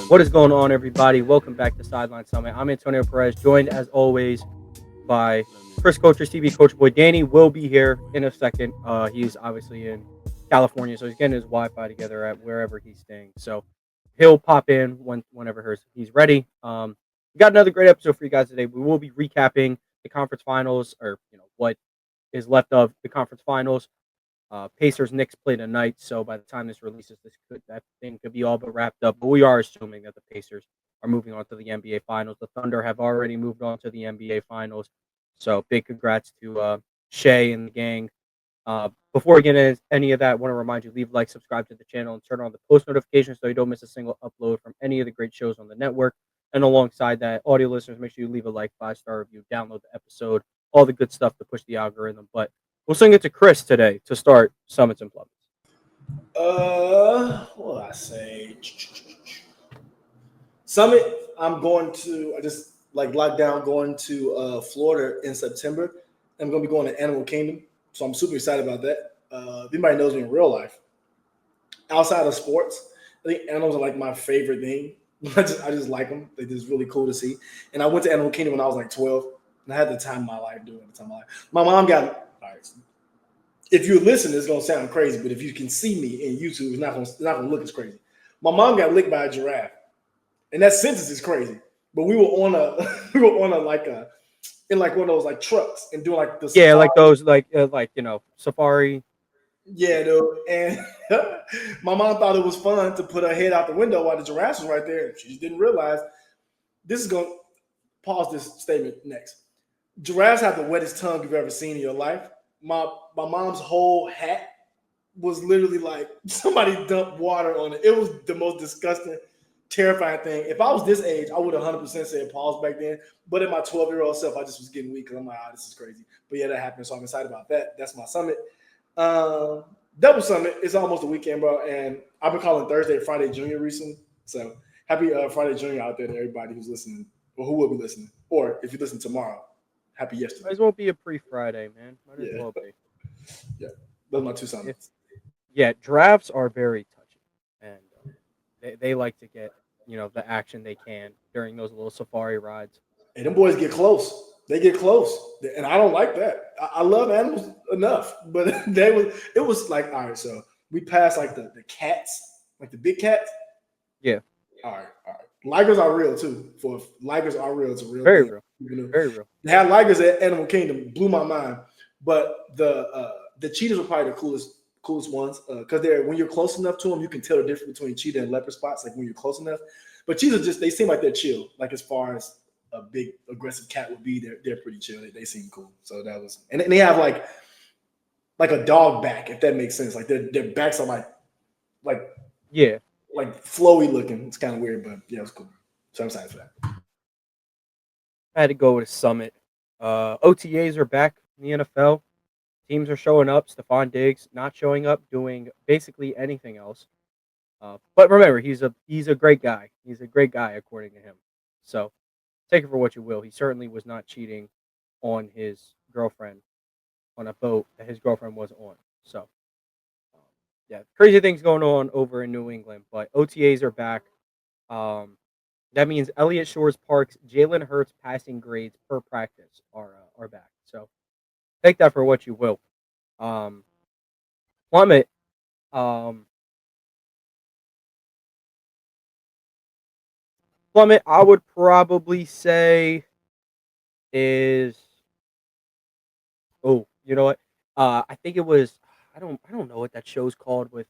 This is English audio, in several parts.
What is going on, everybody? Welcome back to Sideline Summit. I'm Antonio Perez, joined as always by Chris Coulter, TV Coach Boy. Danny will be here in a second. He's obviously in California, so he's getting his Wi-Fi together at wherever he's staying. So he'll pop in whenever he's ready. We got another great episode for you guys today. We will be recapping the conference finals, or what is left of the conference finals. Pacers Knicks play tonight, so by the time this releases, that thing could be all but wrapped up. But we are assuming that the Pacers are moving on to the NBA Finals. The Thunder have already moved on to the NBA Finals, so big congrats to Shai and the gang. Before we get into any of that, I want to remind you, leave a like, subscribe to the channel, and turn on the post notifications so you don't miss a single upload from any of the great shows on the network. And alongside that, audio listeners, make sure you leave a like, 5-star review, download the episode, all the good stuff to push the algorithm. But we'll sing it to Chris today to start Summits and Plummets. What I say? Summit, I just locked down going to Florida in September. I'm going to be going to Animal Kingdom, so I'm super excited about that. If anybody knows me in real life, outside of sports, I think animals are like my favorite thing. I just like them. They're just really cool to see. And I went to Animal Kingdom when I was like 12, and I had the time of my life doing the time of my life. My mom got all right. If you're listening, it's gonna sound crazy, but if you can see me in YouTube, it's not gonna look as crazy. My mom got licked by a giraffe, and that sentence is crazy. But we were on in one of those trucks and doing the safari. Yeah, like those safari. Yeah, dude. And my mom thought it was fun to put her head out the window while the giraffe was right there. She just didn't realize this is gonna pause this statement next. Giraffes have the wettest tongue you've ever seen in your life. My mom's whole hat was literally like somebody dumped water on it. It was the most disgusting, terrifying thing. If I was this age, I would 100% said pause back then. But in my 12-year-old self, I just was getting weak because I'm like, this is crazy. But yeah, that happened. So I'm excited about that. That's my summit. Double summit. It's almost the weekend, bro. And I've been calling Thursday Friday Junior recently. So happy Friday Junior out there to everybody who's listening or who will be listening. Or if you listen tomorrow, happy yesterday. Might as well be a pre-Friday, man. Might as well be. Yeah, those are my two summits. Yeah, drafts are very touchy, and they like to get the action they can during those little safari rides. And them boys get close. They get close, and I don't like that. I love animals enough, but it was like, all right, so we passed the cats, the big cats. Yeah. All right. Ligers are real too. Ligers are real. It's a real very thing. real. Very real. They had ligers at Animal Kingdom, blew my mind. But the cheetahs were probably the coolest ones because when you're close enough to them, you can tell the difference between cheetah and leopard spots. Like when you're close enough, but cheetahs they seem like they're chill. Like as far as a big aggressive cat would be, they're pretty chill. They seem cool. So that was, and they have like a dog back, if that makes sense. Like their backs are like flowy looking. It's kind of weird, but yeah, it was cool. So I'm excited for that. I had to go with Summit. OTAs are back in the NFL. Teams are showing up. Stephon Diggs not showing up, doing basically anything else. But remember, he's a great guy. He's a great guy, according to him. So take it for what you will. He certainly was not cheating on his girlfriend on a boat that his girlfriend was on. So, yeah, crazy things going on over in New England. But OTAs are back. That means Elliott Shores Park's Jalen Hurts passing grades per practice are back. So take that for what you will. Plummet. Plummet, I would probably say is. Oh, you know what? I think it was. I don't know what that show's called with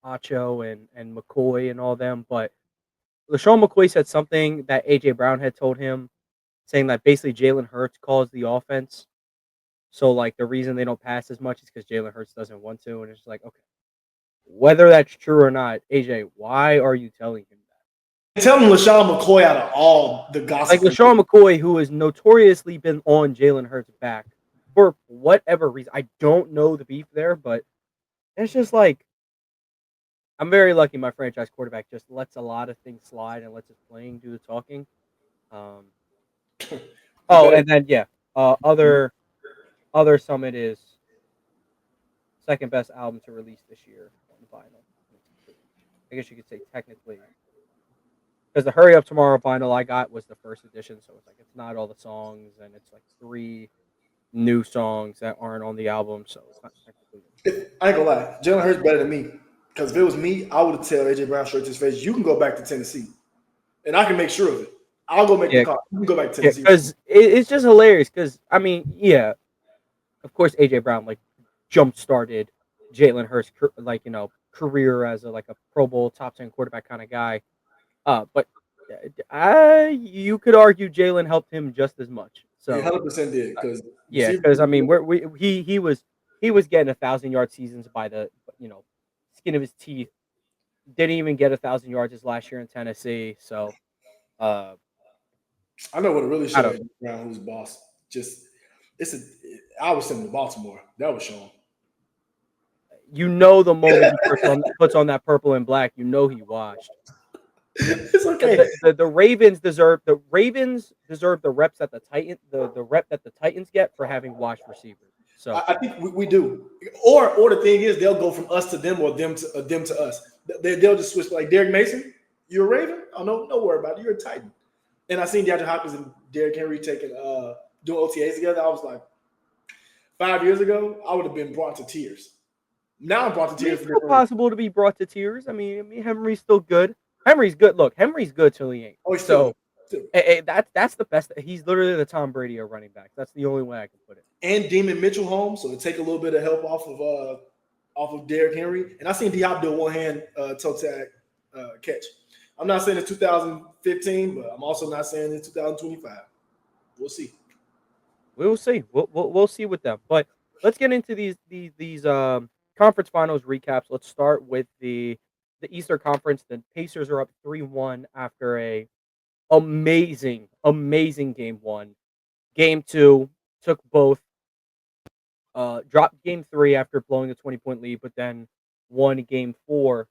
Acho and McCoy and all them, but LaShawn McCoy said something that A.J. Brown had told him, saying that basically Jalen Hurts calls the offense. So, the reason they don't pass as much is because Jalen Hurts doesn't want to. And it's just like, okay, whether that's true or not, AJ, why are you telling him that? Tell him LaShawn McCoy out of all the gossip. LaShawn McCoy, who has notoriously been on Jalen Hurts' back for whatever reason. I don't know the beef there, but it's just I'm very lucky my franchise quarterback just lets a lot of things slide and lets his playing do the talking. And then other summit is second best album to release this year on vinyl. I guess you could say technically, because the Hurry Up Tomorrow vinyl I got was the first edition, so it's like it's not all the songs, and it's like 3 new songs that aren't on the album, so it's not technically. I ain't gonna lie, Jalen Hurts better than me. Because if it was me, I would have tell AJ Brown straight to his face, "You can go back to Tennessee, and I can make sure of it. I'll go make the call. You can go back to Tennessee." Because it's just hilarious. Because I mean, yeah, of course AJ Brown like jump started Jalen Hurts like career as a Pro Bowl top 10 quarterback kind of guy. But you could argue Jalen helped him just as much. He So 100% did. Because because I mean he was getting 1,000-yard seasons by the skin of his teeth. Didn't even get 1,000 yards his last year in Tennessee. So I know what it really showed AJ Brown, who's boss. I was sending to Baltimore. That was showing. The moment he puts on that purple and black, he washed. It's okay. The Ravens deserve the reps that the rep that the Titans get for having washed receivers. So I think we do. Or the thing is, they'll go from us to them or them to us. They'll just switch. Like Derrick Mason, you're a Raven? Oh no, don't worry about it. You're a Titan. And I seen DeAndre Hopkins and Derrick Henry doing OTAs together. I was like, 5 years ago, I would have been brought to tears. Now I'm brought to tears. It's still possible to be brought to tears. I mean, Henry's still good. Henry's good. Look, Henry's good till he ain't. Oh, he's still good. That's the best. He's literally the Tom Brady of running backs. That's the only way I can put it. And Demon Mitchell home, so to take a little bit of help off of Derrick Henry. And I seen Diop do a one-hand toe tag catch. I'm not saying it's 2015, but I'm also not saying it's 2025. We'll see. We'll see. We'll see with them. But let's get into these conference finals recaps. Let's start with the Eastern Conference. The Pacers are up 3-1 after a amazing game 1. Game 2 took both. Dropped game 3 after blowing a 20-point lead, but then won game 4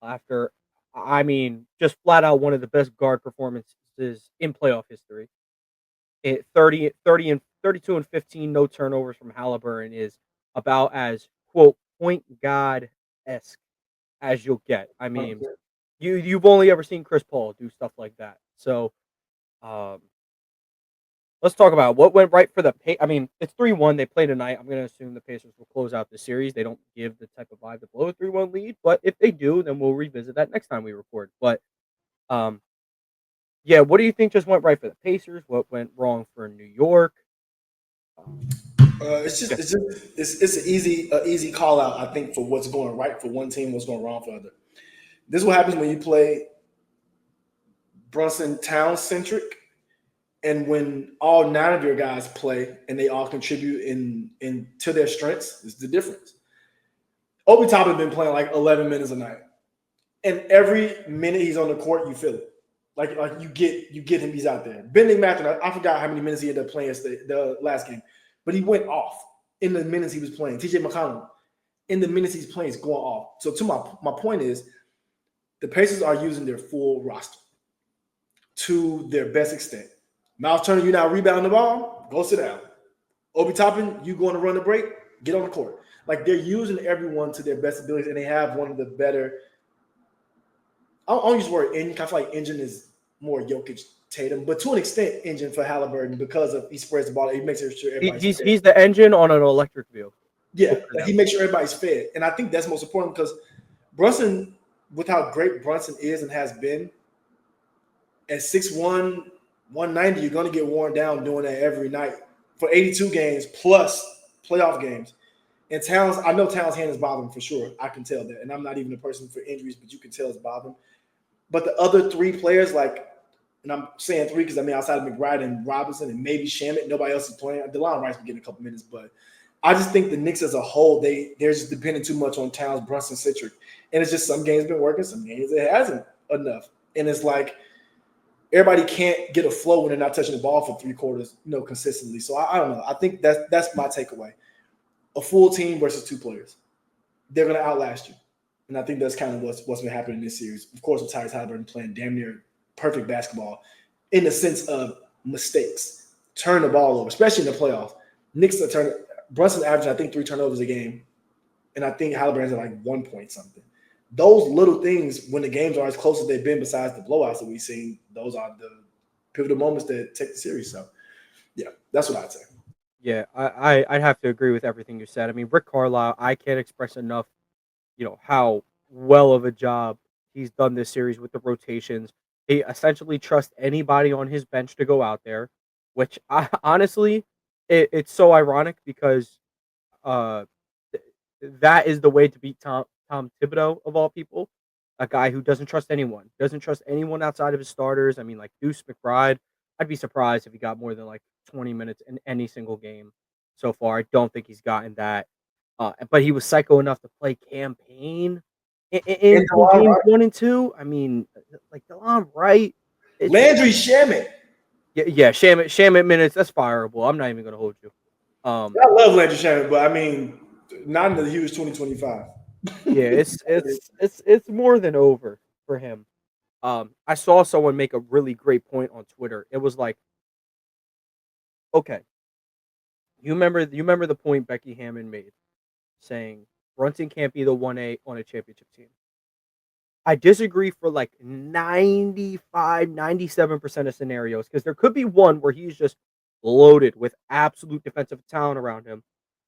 after, I mean, just flat out one of the best guard performances in playoff history. 32 and 15, no turnovers from Haliburton is about as, quote, point guard-esque as you'll get. I mean, you've only ever seen Chris Paul do stuff like that. So, let's talk about what went right for the Pacers. I mean, it's 3-1. They play tonight. I'm going to assume the Pacers will close out the series. They don't give the type of vibe to blow a 3-1 lead, but if they do, then we'll revisit that next time we record. But, yeah, what do you think just went right for the Pacers? What went wrong for New York? It's an easy call out, I think, for what's going right for one team, what's going wrong for other. This is what happens when you play Brunson Towns centric, and when all 9 of your guys play and they all contribute in to their strengths. Is the difference. Obi Toppin been playing like 11 minutes a night, and every minute he's on the court, you feel it. Like you get him. He's out there. Bennedict Mathurin, I forgot how many minutes he ended up playing the last game, but he went off in the minutes he was playing. TJ McConnell, in the minutes he's playing, is going off. So to my point is, the Pacers are using their full roster to their best extent. Miles Turner, you now rebound the ball, go sit down. Obi Toppin, you going to run the break, get on the court. Like they're using everyone to their best abilities, and they have one of the better. I'll use the word engine. I feel like engine is more Jokic, Tatum, but to an extent, engine for Haliburton because of he spreads the ball. He makes sure everybody's fed. He's the engine on an electric vehicle. Yeah, he makes sure everybody's fed, and I think that's most important because Brunson, with how great Brunson is and has been, at 6'1", 190, you're going to get worn down doing that every night for 82 games plus playoff games. And Towns, I know Towns' hand is bothering for sure. I can tell that, and I'm not even a person for injuries, but you can tell it's bothering. But the other 3 players, and I'm saying 3 because I mean outside of McBride and Robinson and maybe Shamet, nobody else is playing. DeLon Wright's been getting a couple minutes, but I just think the Knicks as a whole, they're just depending too much on Towns, Brunson, centric. And it's just some games been working, some games it hasn't enough. And it's like everybody can't get a flow when they're not touching the ball for 3 quarters, consistently. So I don't know. I think that's my takeaway. A full team versus 2 players. They're going to outlast you. And I think that's kind of what's been happening in this series. Of course, with Tyrese Haliburton playing damn near perfect basketball in the sense of mistakes. Turn the ball over, especially in the playoffs. Knicks are turning. Brunson's averaging, I think, 3 turnovers a game. and I think Haliburton's at like 1 point something. Those little things, when the games are as close as they've been, besides the blowouts that we've seen, those are the pivotal moments that take the series. So, yeah, that's what I'd say. Yeah, I'd have to agree with everything you said. I mean, Rick Carlisle, I can't express enough, how well of a job he's done this series with the rotations. He essentially trusts anybody on his bench to go out there, which honestly, it's so ironic because uh, th- that is the way to beat Tom Thibodeau of all people, a guy who doesn't trust anyone outside of his starters. I mean, like Deuce McBride, I'd be surprised if he got more than like 20 minutes in any single game so far. I don't think he's gotten that. But he was psycho enough to play campaign And in DeLon games Wright, 1 and 2. I mean, like DeLon Wright, it's Landry Shamet. yeah, Shamit minutes. That's fireable. I'm not even gonna hold you. I love Landry Shamet, but I mean, not in the huge 2025. Yeah, it's more than over for him. I saw someone make a really great point on Twitter. It was like, okay, you remember the point Becky Hammond made saying Brunson can't be the 1A on a championship team. I disagree for like 95, 97% of scenarios because there could be one where he's just loaded with absolute defensive talent around him.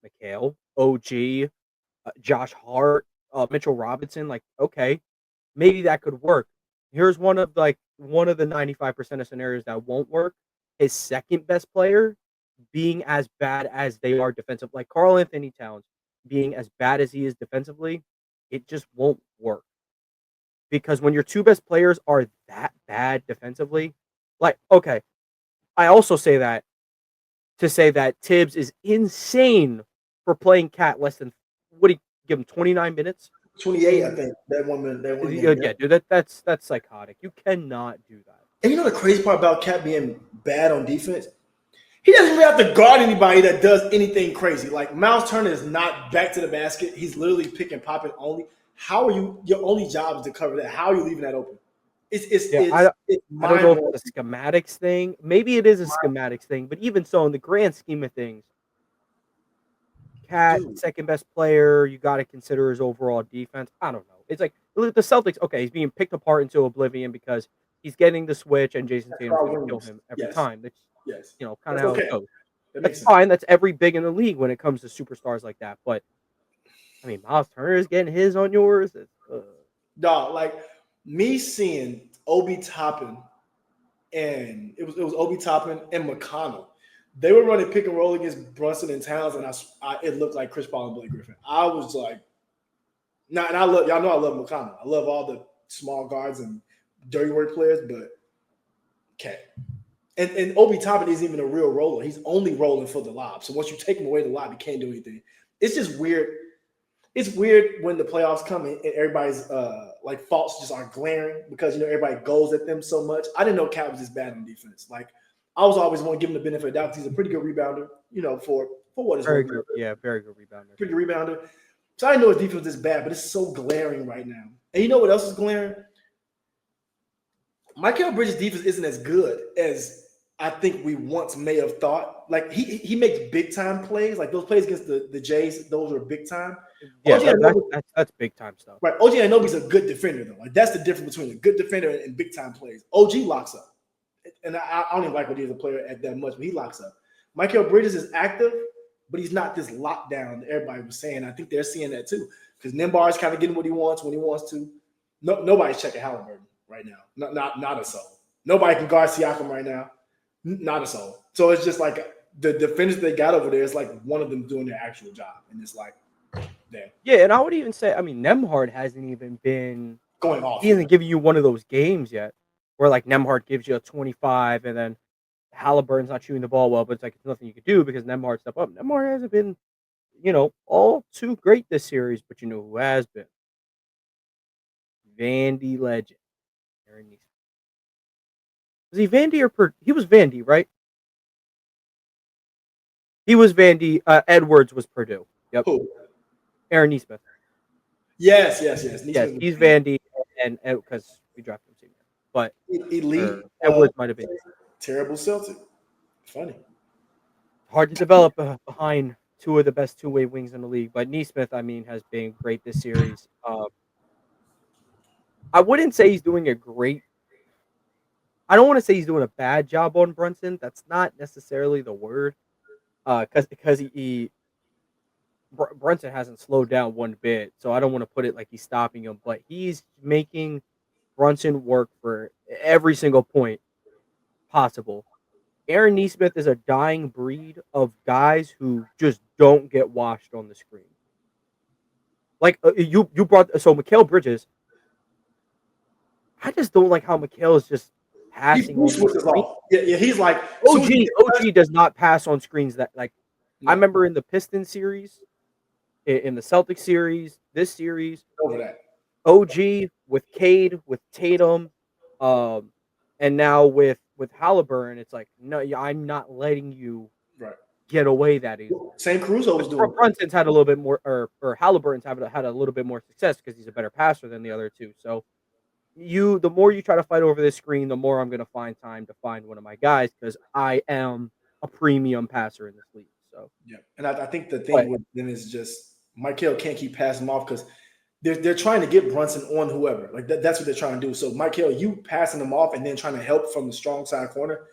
McHale, OG, Josh Hart, Mitchell Robinson. Like, okay, maybe that could work. Here's one of the 95% of scenarios that won't work. His second best player being as bad as they are defensive, like Karl Anthony Towns being as bad as he is defensively, it just won't work. Because when your two best players are that bad defensively, like, okay, I also say that to say that Tibbs is insane for playing Cat less than what do you give him 29 minutes? 28, I think. That 1 minute, that 1 game. Yeah, dude, that's psychotic. You cannot do that. And you know the crazy part about Cat being bad on defense? He doesn't even have to guard anybody that does anything crazy. Like Miles Turner is not back to the basket. He's literally pick and pop it only. How are you? Your only job is to cover that. How are you leaving that open? Yeah, It's I don't know if mind-blowing. it's a schematics thing. Maybe it is a schematics thing, but even so, in the grand scheme of things, Cat Dude, second best player. You got to consider his overall defense. I don't know. It's like the Celtics. Okay, he's being picked apart into oblivion because he's getting the switch, and Jason that's Tatum's Carl going to kill Williams. him every Yes, time. That's yes. kind of That's how it okay. goes. That That's makes sense. fine. That's every big in the league when it comes to superstars like that. But I mean, Miles Turner is getting his on yours. Dog, like me seeing Obi Toppin and it was Obi Toppin and McConnell. They were running pick and roll against Brunson and Towns, and it looked like Chris Paul and Blake Griffin. I was like, nah, and I love y'all know I love McConnell. I love all the small guards and dirty work players, but okay. And Obi Toppin isn't even a real roller. He's only rolling for the lob. So once you take him away the lob, he can't do anything. It's just weird. It's weird when the playoffs come and everybody's like faults just are glaring because everybody goes at them so much. I didn't know Cat was this bad on defense. Like I was always want to give him the benefit of the doubt because he's a pretty good rebounder, for what it's Very worth. good. Yeah, very good rebounder. Pretty good rebounder. So I didn't know his defense was this bad, but it's so glaring right now. And you know what else is glaring? Michael Bridges' defense isn't as good as I think we once may have thought. Like he makes big time plays, like those plays against the Jays. Those are big time. Yeah, OG Anunoby, that's big time stuff. right? OG Anunoby's a good defender though. Like that's the difference between a good defender and big time plays. OG locks up, and I don't even like what he's a player at that much, but he locks up. Michael Bridges is active, but he's not this lockdown that everybody was saying. I think they're seeing that too because Nimbar is kind of getting what he wants when he wants to. No, nobody's checking Haliburton right now. Not a soul. Nobody can guard Siakam right now. Not a soul. So it's just like the defenders they got over there. It's like one of them doing their actual job, and it's like, damn. Yeah, and I would even say, I mean, Nemhard hasn't even been Going off. He hasn't given you one of those games yet, where like Nemhard gives you a 25, and then Halliburton's not shooting the ball well, but it's like it's nothing you could do because Nemhard step up. Nemhard hasn't been, all too great this series, but you know who has been? Vandy legend, Aaron Nesmith. Was he Vandy or he was Vandy, right? He was Vandy. Edwards was Purdue. Yep. Who? Aaron Nesmith. Yes. Yes, he's Vandy, and because we drafted him senior, but elite. Edwards might have been terrible Celtic. Funny. hard to develop behind two of the best two-way wings in the league. But Nesmith, I mean, has been great this series. I wouldn't say he's doing a great. I don't want to say he's doing a bad job on Brunson. That's not necessarily the word. Because Brunson hasn't slowed down one bit, so I don't want to put it like he's stopping him, but he's making Brunson work for every single point possible. Aaron Nesmith is a dying breed of guys who just don't get washed on the screen. Like you brought Mikal Bridges. I just don't like how Mikal is just passing on the screen. Yeah, he's like OG does not pass on screens that like. No. I remember in the Pistons series, in the Celtics series, this series, over that. OG with Cade, with Tatum, and now with Haliburton, it's like, no, I'm not letting you get away that easy. Same Caruso was doing. Brunson's had a little bit more, or Haliburton's had a little bit more success because he's a better passer than the other two. So the more you try to fight over this screen, the more I'm going to find time to find one of my guys because I am a premium passer in this league. So yeah, and I think the thing with them is just Mikal can't keep passing them off because they're trying to get Brunson on whoever. Like that's what they're trying to do. So Mikal, you passing them off and then trying to help from the strong side corner,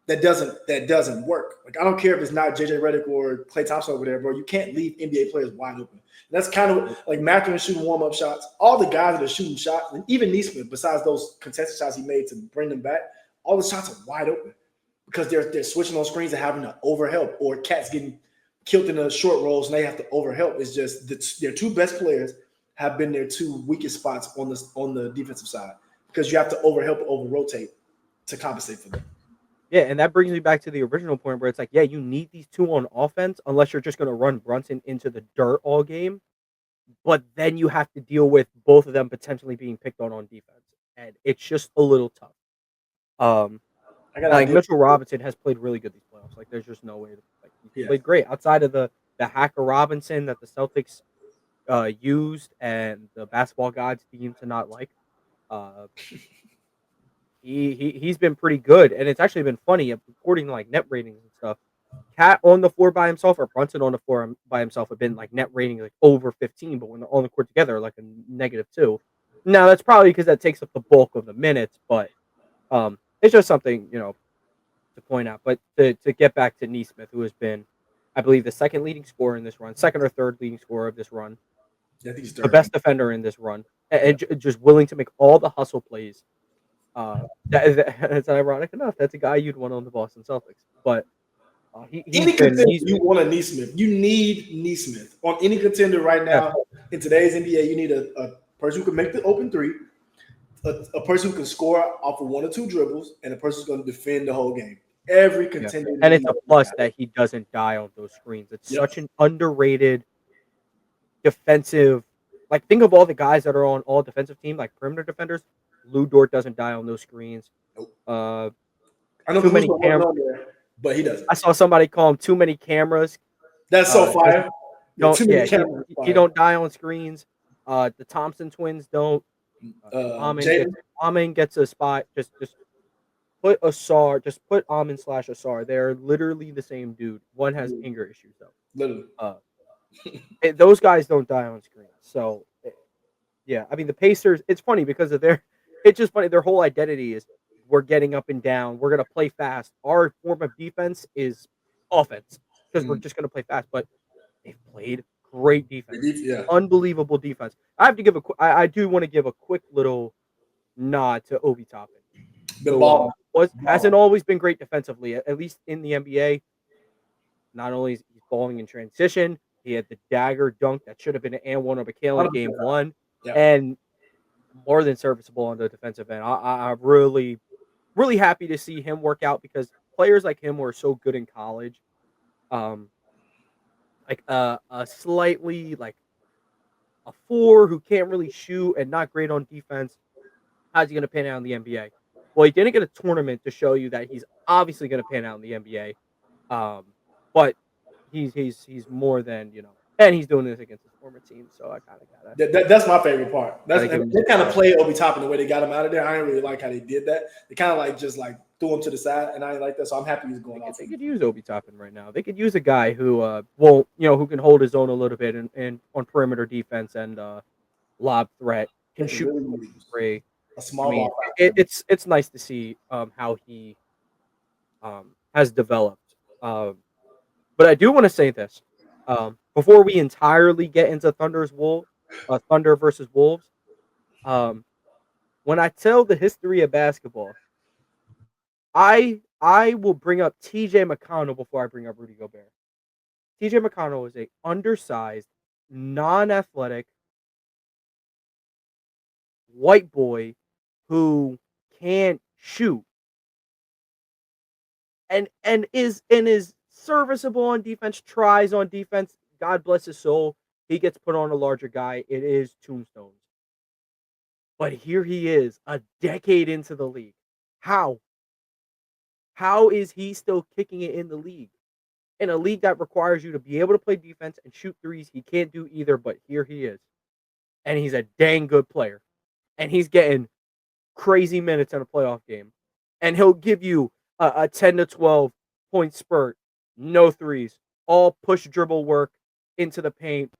that doesn't work. Like I don't care if it's not JJ Redick or Klay Thompson over there, bro. You can't leave NBA players wide open. And that's kind of like Mathurin shooting warm-up shots. All the guys that are shooting shots, and even Nesmith, besides those contested shots he made to bring them back, all the shots are wide open because they're switching on screens and having to overhelp, or cats getting killed in the short rolls and they have to overhelp. It's just their two best players have been their two weakest spots on the defensive side because you have to overhelp, over rotate to compensate for them. Yeah, and that brings me back to the original point where it's like, yeah, you need these two on offense unless you're just going to run Brunson into the dirt all game. But then you have to deal with both of them potentially being picked on defense, and it's just a little tough. Like Mitchell Robinson has played really good these playoffs. Like, there's just no way he's played great outside of the Hacker Robinson that the Celtics used and the basketball gods deemed to not like. He's been pretty good, and it's actually been funny according to like net ratings and stuff. Cat on the floor by himself or Brunson on the floor by himself have been like net rating like over 15, but when they're on the court together, like a -2. Now that's probably because that takes up the bulk of the minutes, but it's just something to point out. But to get back to Nesmith, who has been, I believe, the second leading scorer in this run, second or third leading scorer of this run, I think he's the best defender in this run, and just willing to make all the hustle plays. That's ironic enough. That's a guy you'd want on the Boston Celtics, but you want a Nesmith. You need Nesmith on any contender right now in today's NBA. You need a person who can make the open three, a person who can score off of one or two dribbles, and a person who's going to defend the whole game. Every contender, and it's a plus that he doesn't die on those screens. It's such an underrated defensive. Like, think of all the guys that are on all defensive teams, like perimeter defenders. Lou Dort doesn't die on those screens. I know too many cameras, but he doesn't. I saw somebody call him too many cameras. That's so fire. He don't die on screens. The Thompson twins don't. Amin gets a spot. Just put Asar. Just put Amin / Asar. They're literally the same dude. One has anger issues though. Literally. Those guys don't die on screen. So, yeah, I mean the Pacers. It's funny because of it's just funny. Their whole identity is we're getting up and down. We're gonna play fast. Our form of defense is offense because we're just gonna play fast. But they've played great defense. Unbelievable defense. I have to give I do want to give a quick little nod to Obi Toppin. Hasn't always been great defensively, at least in the NBA. Not only is he balling in transition, he had the dagger dunk that should have been an and one of McConnell in game one, and more than serviceable on the defensive end. I'm really, really happy to see him work out because players like him were so good in college. Like a slightly like a 4 who can't really shoot and not great on defense. How's he going to pan out in the NBA? Well, he didn't get a tournament to show you that he's obviously going to pan out in the NBA. But he's more than, and he's doing this against his former team, so I kind of got it. That's my favorite part. They kind of play Obi Toppin the way they got him out of there. I didn't really like how they did that. They kind of like just like threw him to the side, and I ain't like that. So I'm happy he's going off. They could use Obi Toppin right now. They could use a guy who who can hold his own a little bit and on perimeter defense and lob threat, can shoot Really three. a small ball. It's nice to see how he has developed. But I do want to say this before we entirely get into Thunder versus Wolves. When I tell the history of basketball, I will bring up T.J. McConnell before I bring up Rudy Gobert. T.J. McConnell is a undersized, non-athletic white boy who can't shoot and is serviceable on defense, tries on defense. God bless his soul. He gets put on a larger guy. It is tombstones. But here he is, a decade into the league. How? How is he still kicking it in the league? In a league that requires you to be able to play defense and shoot threes, he can't do either, but here he is. And he's a dang good player. And he's getting crazy minutes in a playoff game. And he'll give you a 10 to 12 point spurt, no threes, all push dribble work into the paint,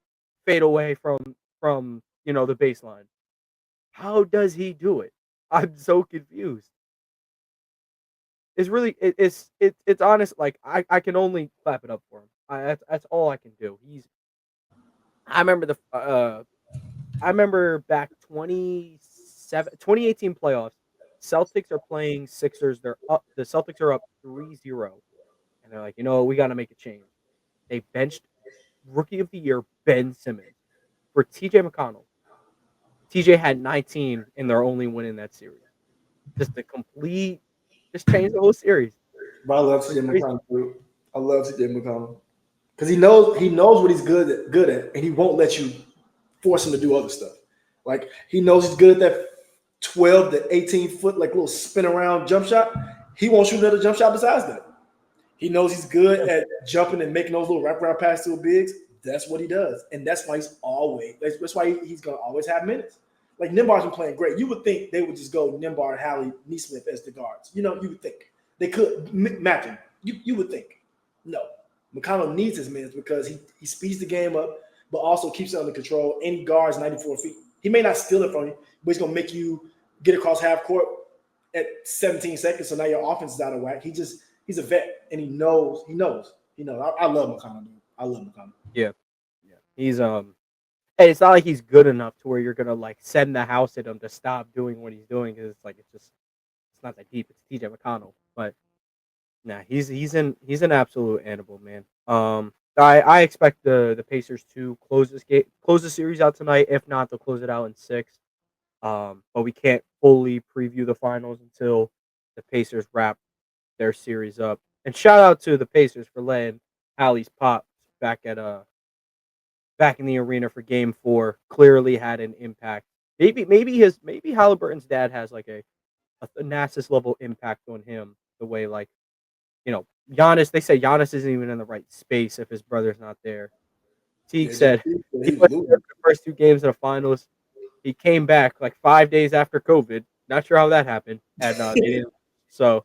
fade away from the baseline. How does he do it? I'm so confused. It's really it's honest. Like I can only clap it up for him. That's all I can do. I remember back 2018 playoffs. Celtics are playing Sixers. The Celtics are up 3-0. And they're like, we got to make a change. They benched Rookie of the Year Ben Simmons for TJ McConnell. TJ had 19 in their only win in that series. Just changed the whole series. But I love TJ McConnell. I love TJ McConnell because he knows what he's good at, and he won't let you force him to do other stuff. Like he knows he's good at that 12 to 18 foot like little spin around jump shot. He won't shoot another jump shot besides that. He knows he's good at jumping and making those little wraparound passes to the bigs. That's what he does, and that's why he's gonna always have minutes. Like Nimbar's been playing great. You would think they would just go Nimbar, Hallie, Nesmith as the guards. You would think they could match him. You would think. No, McConnell needs his minutes because he speeds the game up, but also keeps it under control. And he guards 94 feet. He may not steal it from you, but he's gonna make you get across half court at 17 seconds. So now your offense is out of whack. He's a vet and he knows. I love McConnell, dude. I love McConnell. Yeah. He's and it's not like he's good enough to where you're gonna like send the house at him to stop doing what he's doing because it's not that deep. It's TJ McConnell, but nah, he's an absolute animal, man. I expect the Pacers to close the series out tonight. If not, they'll close it out in 6. But we can't fully preview the finals until the Pacers wrap their series up. And shout out to the Pacers for letting Hallie's pops back in the arena for Game 4. Clearly had an impact. Maybe Haliburton's dad has like a Thanasis level impact on him. The way Giannis. They say Giannis isn't even in the right space if his brother's not there. Teague said he played the first 2 games of the finals. He came back like 5 days after COVID. Not sure how that happened. And they didn't. So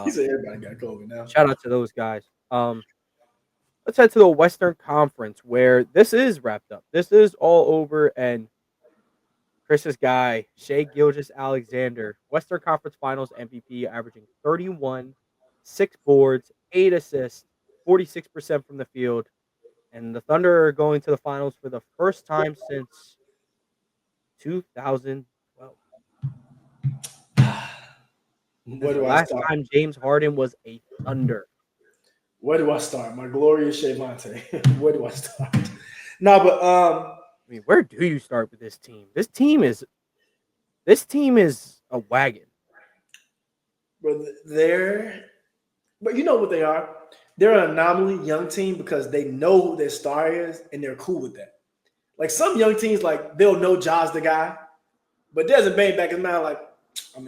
he said everybody got COVID now. Shout out to those guys. Let's head to the Western Conference where this is wrapped up. This is all over, and Chris's guy, Shai Gilgeous-Alexander, Western Conference Finals MVP, averaging 31, 6 boards, 8 assists, 46% from the field. And the Thunder are going to the finals for the first time since 2012. Last time James Harden was a Thunder. Where do I start? My glorious Shavante. Where do I start? No, but where do you start with this team? This team is a wagon. But you know what they are? They're an anomaly young team because they know who their star is and they're cool with that. Like some young teams, like they'll know Ja's the guy, but there's a bang back in his mind, like, I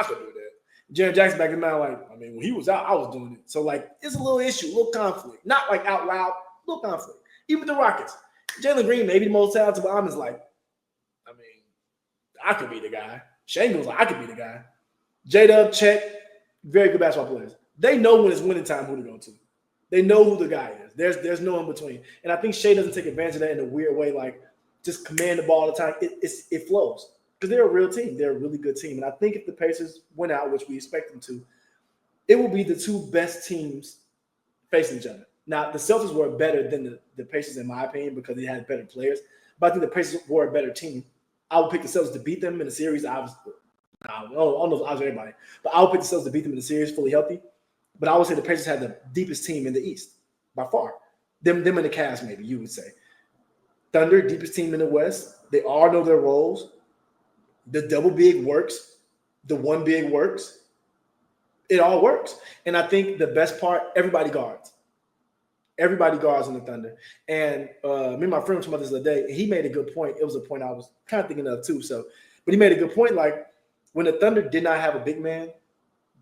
could do that. Jaren Jackson back in his mind, like, when he was out, I was doing it. So, like, it's a little issue, a little conflict. Not like out loud, a little conflict. Even the Rockets. Jalen Green may be the most talented, but I'm just like, I could be the guy. Shane was like, I could be the guy. J-Dub, check. Very good basketball players. They know when it's winning time who to go to. They know who the guy is. There's no in between. And I think Shai doesn't take advantage of that in a weird way, like just command the ball all the time. It flows because they're a real team. They're a really good team. And I think if the Pacers went out, which we expect them to, it will be the two best teams facing each other. Now, the Celtics were better than the Pacers, in my opinion, because they had better players. But I think the Pacers were a better team. I would pick the Celtics to beat them in the series. Obviously, I don't know if everybody, but I would pick the Celtics to beat them in the series fully healthy. But I would say the Pacers had the deepest team in the East by far. Them and the Cavs, maybe you would say. Thunder, deepest team in the West. They all know their roles. The double big works. The one big works. It all works. And I think the best part, everybody guards. Everybody guards in the Thunder. And me and my friend were talking about this the other day. He made a good point. It was a point I was kind of thinking of too. But he made a good point. Like when the Thunder did not have a big man,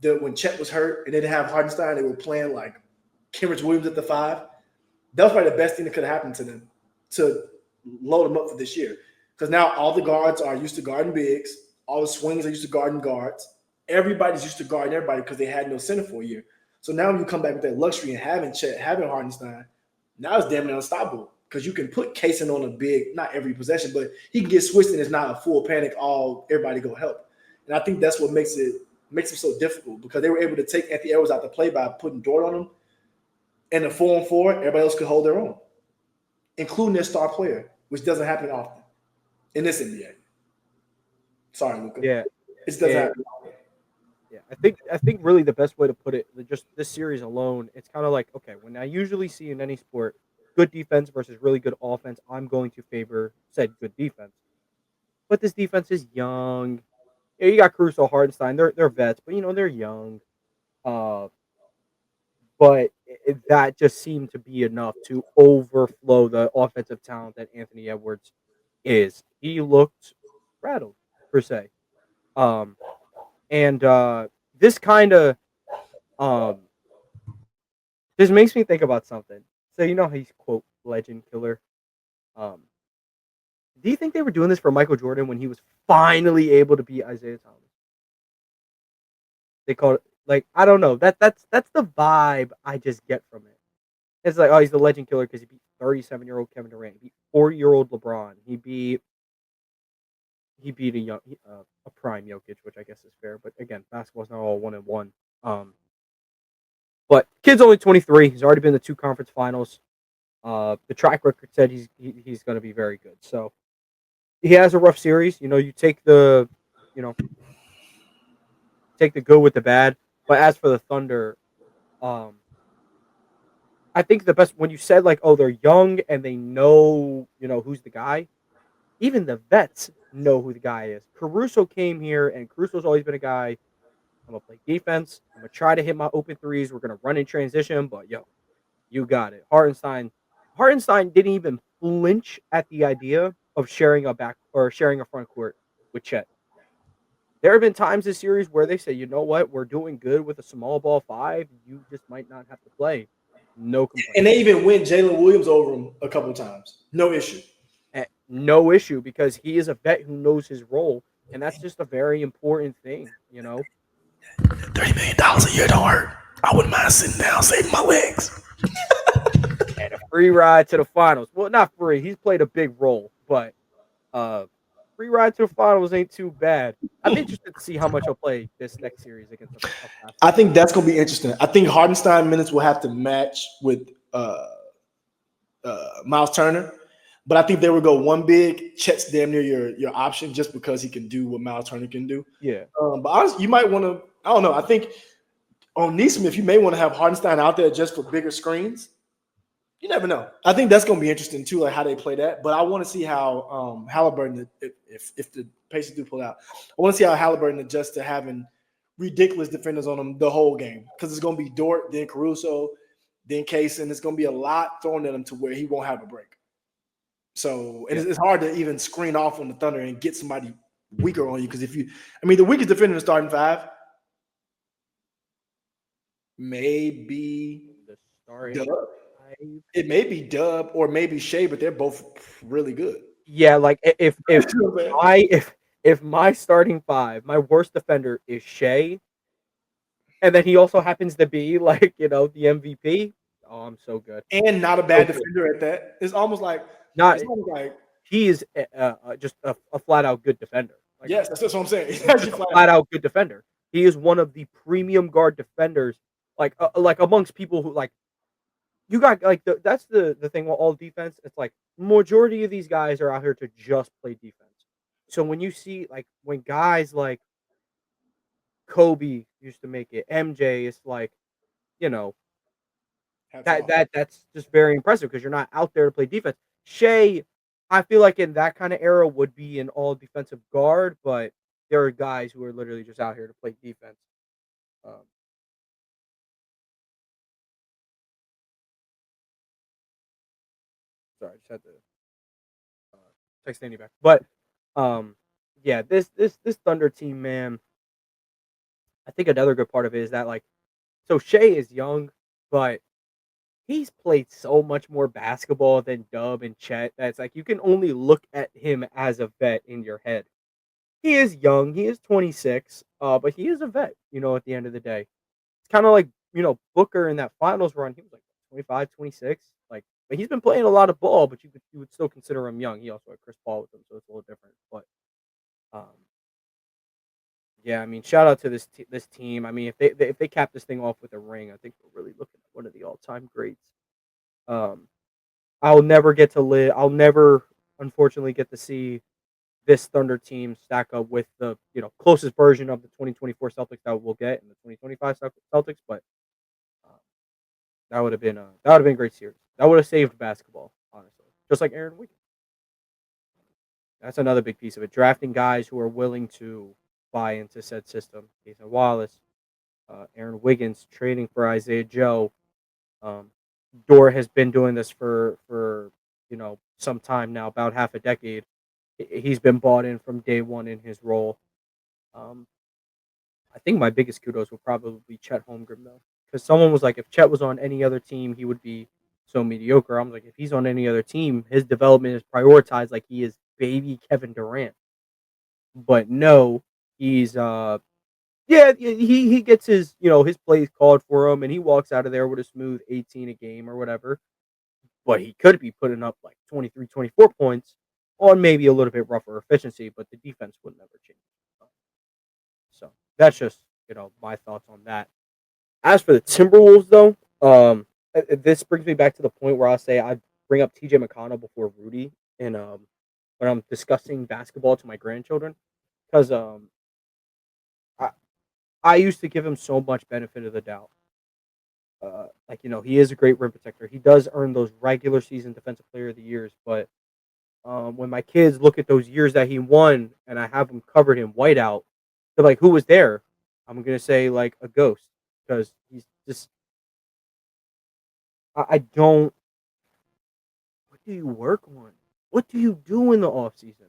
when Chet was hurt and they didn't have Hardenstein, they were playing like Kenrich Williams at the 5. That was probably the best thing that could have happened to them to load them up for this year. Because now all the guards are used to guarding bigs. All the swings are used to guarding guards. Everybody's used to guarding everybody because they had no center for a year. So now when you come back with that luxury and having Chet, having Hardenstein, now it's damn near unstoppable because you can put Kaysen on a big, not every possession, but he can get switched and it's not a full panic, everybody go help. And I think that's what makes it so difficult because they were able to take Anthony Edwards out the play by putting Dort on him. And the 4-on-4, everybody else could hold their own, including their star player, which doesn't happen often in this NBA. Sorry, Luka. Yeah. It doesn't happen often. Yeah, I think really the best way to put it, just this series alone, it's kind of like, okay, when I usually see in any sport good defense versus really good offense, I'm going to favor said good defense. But this defense is young. Yeah, you got Caruso, Hardenstein, they're vets, but they're young. But that just seemed to be enough to overflow the offensive talent that Anthony Edwards is. He looked rattled per se. And this kind of this makes me think about something. So how he's quote legend killer. Do you think they were doing this for Michael Jordan when he was finally able to beat Isaiah Thomas? They called it like I don't know. That's the vibe I just get from it. It's like, oh, he's the legend killer because he beat 37-year-old Kevin Durant, he beat 40-year-old LeBron, he beat a prime Jokic, which I guess is fair. But again, basketball's not all 1-1. But kid's only 23. He's already been in the 2 conference finals. The track record said he's going to be very good. So he has a rough series. You take the good with the bad. But as for the Thunder, I think the best when you said like, oh, they're young and they know who's the guy. Even the vets know who the guy is. Caruso came here, and Caruso's always been a guy. I'm gonna play defense. I'm gonna try to hit my open threes. We're gonna run in transition, but you got it. Hartenstein didn't even flinch at the idea of sharing a front court with Chet. There have been times this series where they say, you know what, we're doing good with a small ball 5. You just might not have to play. No complaint. And they even went Jalen Williams over him a couple of times. No issue. No issue because he is a vet who knows his role, and that's just a very important thing, $30 million a year don't hurt. I wouldn't mind sitting down, saving my legs. And a free ride to the finals. Well, not free. He's played a big role, but free ride to the finals ain't too bad. I'm interested to see how much he'll play this next series against the I think that's going to be interesting. I think Hardenstein minutes will have to match with Miles Turner. But I think they would go one big. Chet's damn near your option just because he can do what Miles Turner can do. Yeah. But honestly, you might want to. I don't know. I think on Nesmith, you may want to have Hardenstein out there just for bigger screens. You never know. I think that's going to be interesting too, like how they play that. But I want to see how Haliburton, if the Pacers do pull out, I want to see how Haliburton adjusts to having ridiculous defenders on him the whole game because it's going to be Dort, then Caruso, then Kaysen. It's going to be a lot thrown at him to where he won't have a break. So it's hard to even screen off on the Thunder and get somebody weaker on you because the weakest defender in the starting 5 may be Dub. It may be Dub or maybe Shai, but they're both really good. Yeah, like if my starting 5, my worst defender is Shai, and then he also happens to be like, the MVP. Oh, I'm so good. And not a So bad good. defender at that. It's almost like Not it's almost like he is just a flat out good defender. Like yes, that's what I'm saying. He's he's actually just a flat flat out. out good defender. He is one of the premium guard defenders, like amongst people who like you got like that's the thing with all defense. It's like majority of these guys are out here to just play defense. So when you see like when guys like Kobe used to make it, MJ, it's like you know Hats that off. that that's just very impressive because you're not out there to play defense. Shea, I feel like in that kind of era would be an all defensive guard, but there are guys who are literally just out here to play defense. Um, sorry, I just had to text Danny back. But um, yeah, this Thunder team, man. I think another good part of it is that like, so Shea is young, but he's played so much more basketball than Dub and Chet. That's like you can only look at him as a vet in your head. He is young. He is 26, but he is a vet. At the end of the day, it's kind of like Booker in that finals run. He was like 25, 26. Like, but he's been playing a lot of ball, but you would still consider him young. He also had Chris Paul with him, so it's a little different. But um, yeah, I mean, shout out to this team. I mean, if they cap this thing off with a ring, I think we're really looking at one of the all time greats. Um, I'll never get to live. I'll never, unfortunately, get to see this Thunder team stack up with the closest version of the 2024 Celtics that we'll get in the 2025 Celtics. But uh, that would have been a great series. That would have saved basketball, honestly. Just like Aaron Wiggins. That's another big piece of it. Drafting guys who are willing to buy into said system. Jason Wallace, Aaron Wiggins, trading for Isaiah Joe. Um, Dort has been doing this for some time now, about half a decade. He's been bought in from day one in his role. Um, I think my biggest kudos would probably be Chet Holmgren though, because someone was like, if Chet was on any other team, he would be so mediocre. I'm like, if he's on any other team, his development is prioritized like he is baby Kevin Durant. But no, he's yeah, he gets his plays called for him, and he walks out of there with a smooth 18 a game or whatever. But he could be putting up like 23, 24 points on maybe a little bit rougher efficiency, but the defense would never change. So that's just my thoughts on that. As for the Timberwolves, though, this brings me back to the point where I say I bring up TJ McConnell before Rudy, and when I'm discussing basketball to my grandchildren, because I I used to give him so much benefit of the doubt. He is a great rim protector. He does earn those regular season defensive player of the years, but when my kids look at those years that he won and I have them covered in whiteout, they're like, "Who was there?" I'm gonna say like a ghost because he's just. I don't. What do you work on? What do you do in the off season?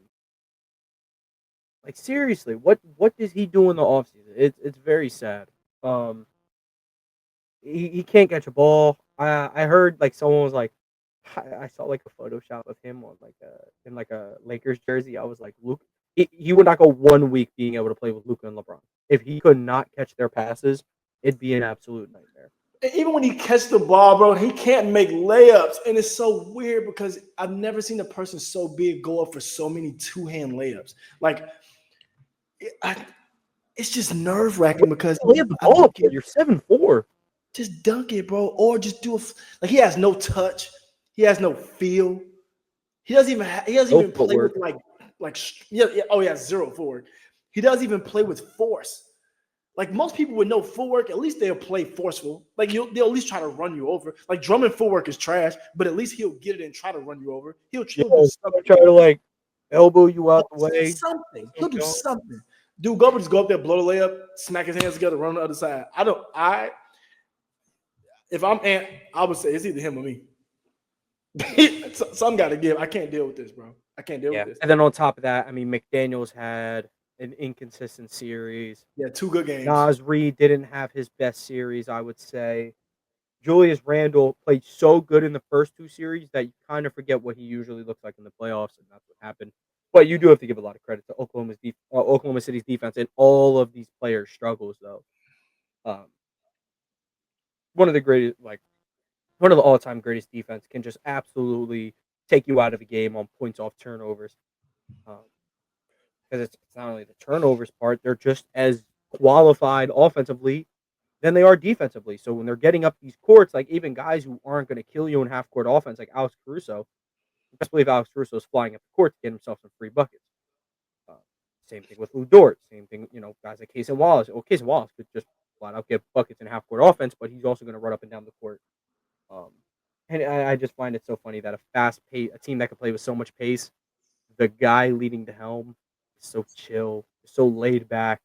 Like seriously, what does he do in the off season? It's very sad. Um, he can't catch a ball. I heard like someone was like, I saw like a Photoshop of him on like a Lakers jersey. I was like, Luke, he would not go 1 week being able to play with Luka and LeBron. If he could not catch their passes, it'd be an absolute nightmare. Even when he catches the ball, bro, he can't make layups. And it's so weird because I've never seen a person so big go up for so many two-hand layups. Like, it's just nerve-wracking because Lay the ball up, you're 7'4". just dunk it, bro. Or just do like he has no touch. He has no feel. He doesn't No even play footwork. with oh yeah, zero forward. He doesn't even play with force. Like most people with no footwork, at least they'll play forceful. Like they'll at least try to run you over. Like Drummond footwork is trash, but at least he'll get it and try to run you over. He'll Yeah, do something. try to like elbow you out the way. Something. So He'll do gone. something. Dude, go just go up there, blow the layup, smack his hands together, run on the other side. If I'm Ant, I would say it's either him or me. Some got to give. I can't deal with this, bro. I can't deal with Yeah, this. and then on top of that, I mean, McDaniel's had an inconsistent series. Yeah, 2 good games. Nas Reed didn't have his best series, I would say. Julius Randle played so good in the first 2 series that you kind of forget what he usually looks like in the playoffs, and that's what happened. But you do have to give a lot of credit to Oklahoma City's defense and all of these players' struggles, though. one of the greatest, like one of the all-time greatest defense, can just absolutely take you out of the game on points off turnovers. Because it's not only the turnovers part; they're just as qualified offensively than they are defensively. So when they're getting up these courts, like even guys who aren't going to kill you in half court offense, like Alex Caruso, best believe Alex Caruso is flying up the court to get himself some free buckets. Uh, Same thing with Lou Dort. Same thing, guys like Case and Wallace. Well, Case and Wallace could just flat out get buckets in half court offense, but he's also going to run up and down the court. Um, and I just find it so funny that a team that can play with so much pace, the guy leading the helm is so chill, so laid back.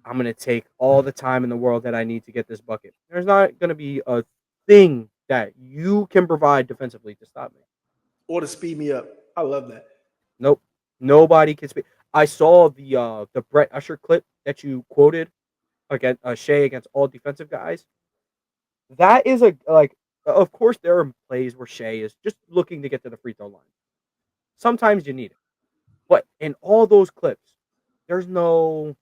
I'm going to take all the time in the world that I need to get this bucket. There's not going to be a thing that you can provide defensively to stop me. Or to speed me up. I love that. Nope. Nobody can speed. I saw the Brett Usher clip that you quoted against Shai against all defensive guys. That is of course there are plays where Shai is just looking to get to the free throw line. Sometimes you need it. But in all those clips, there's no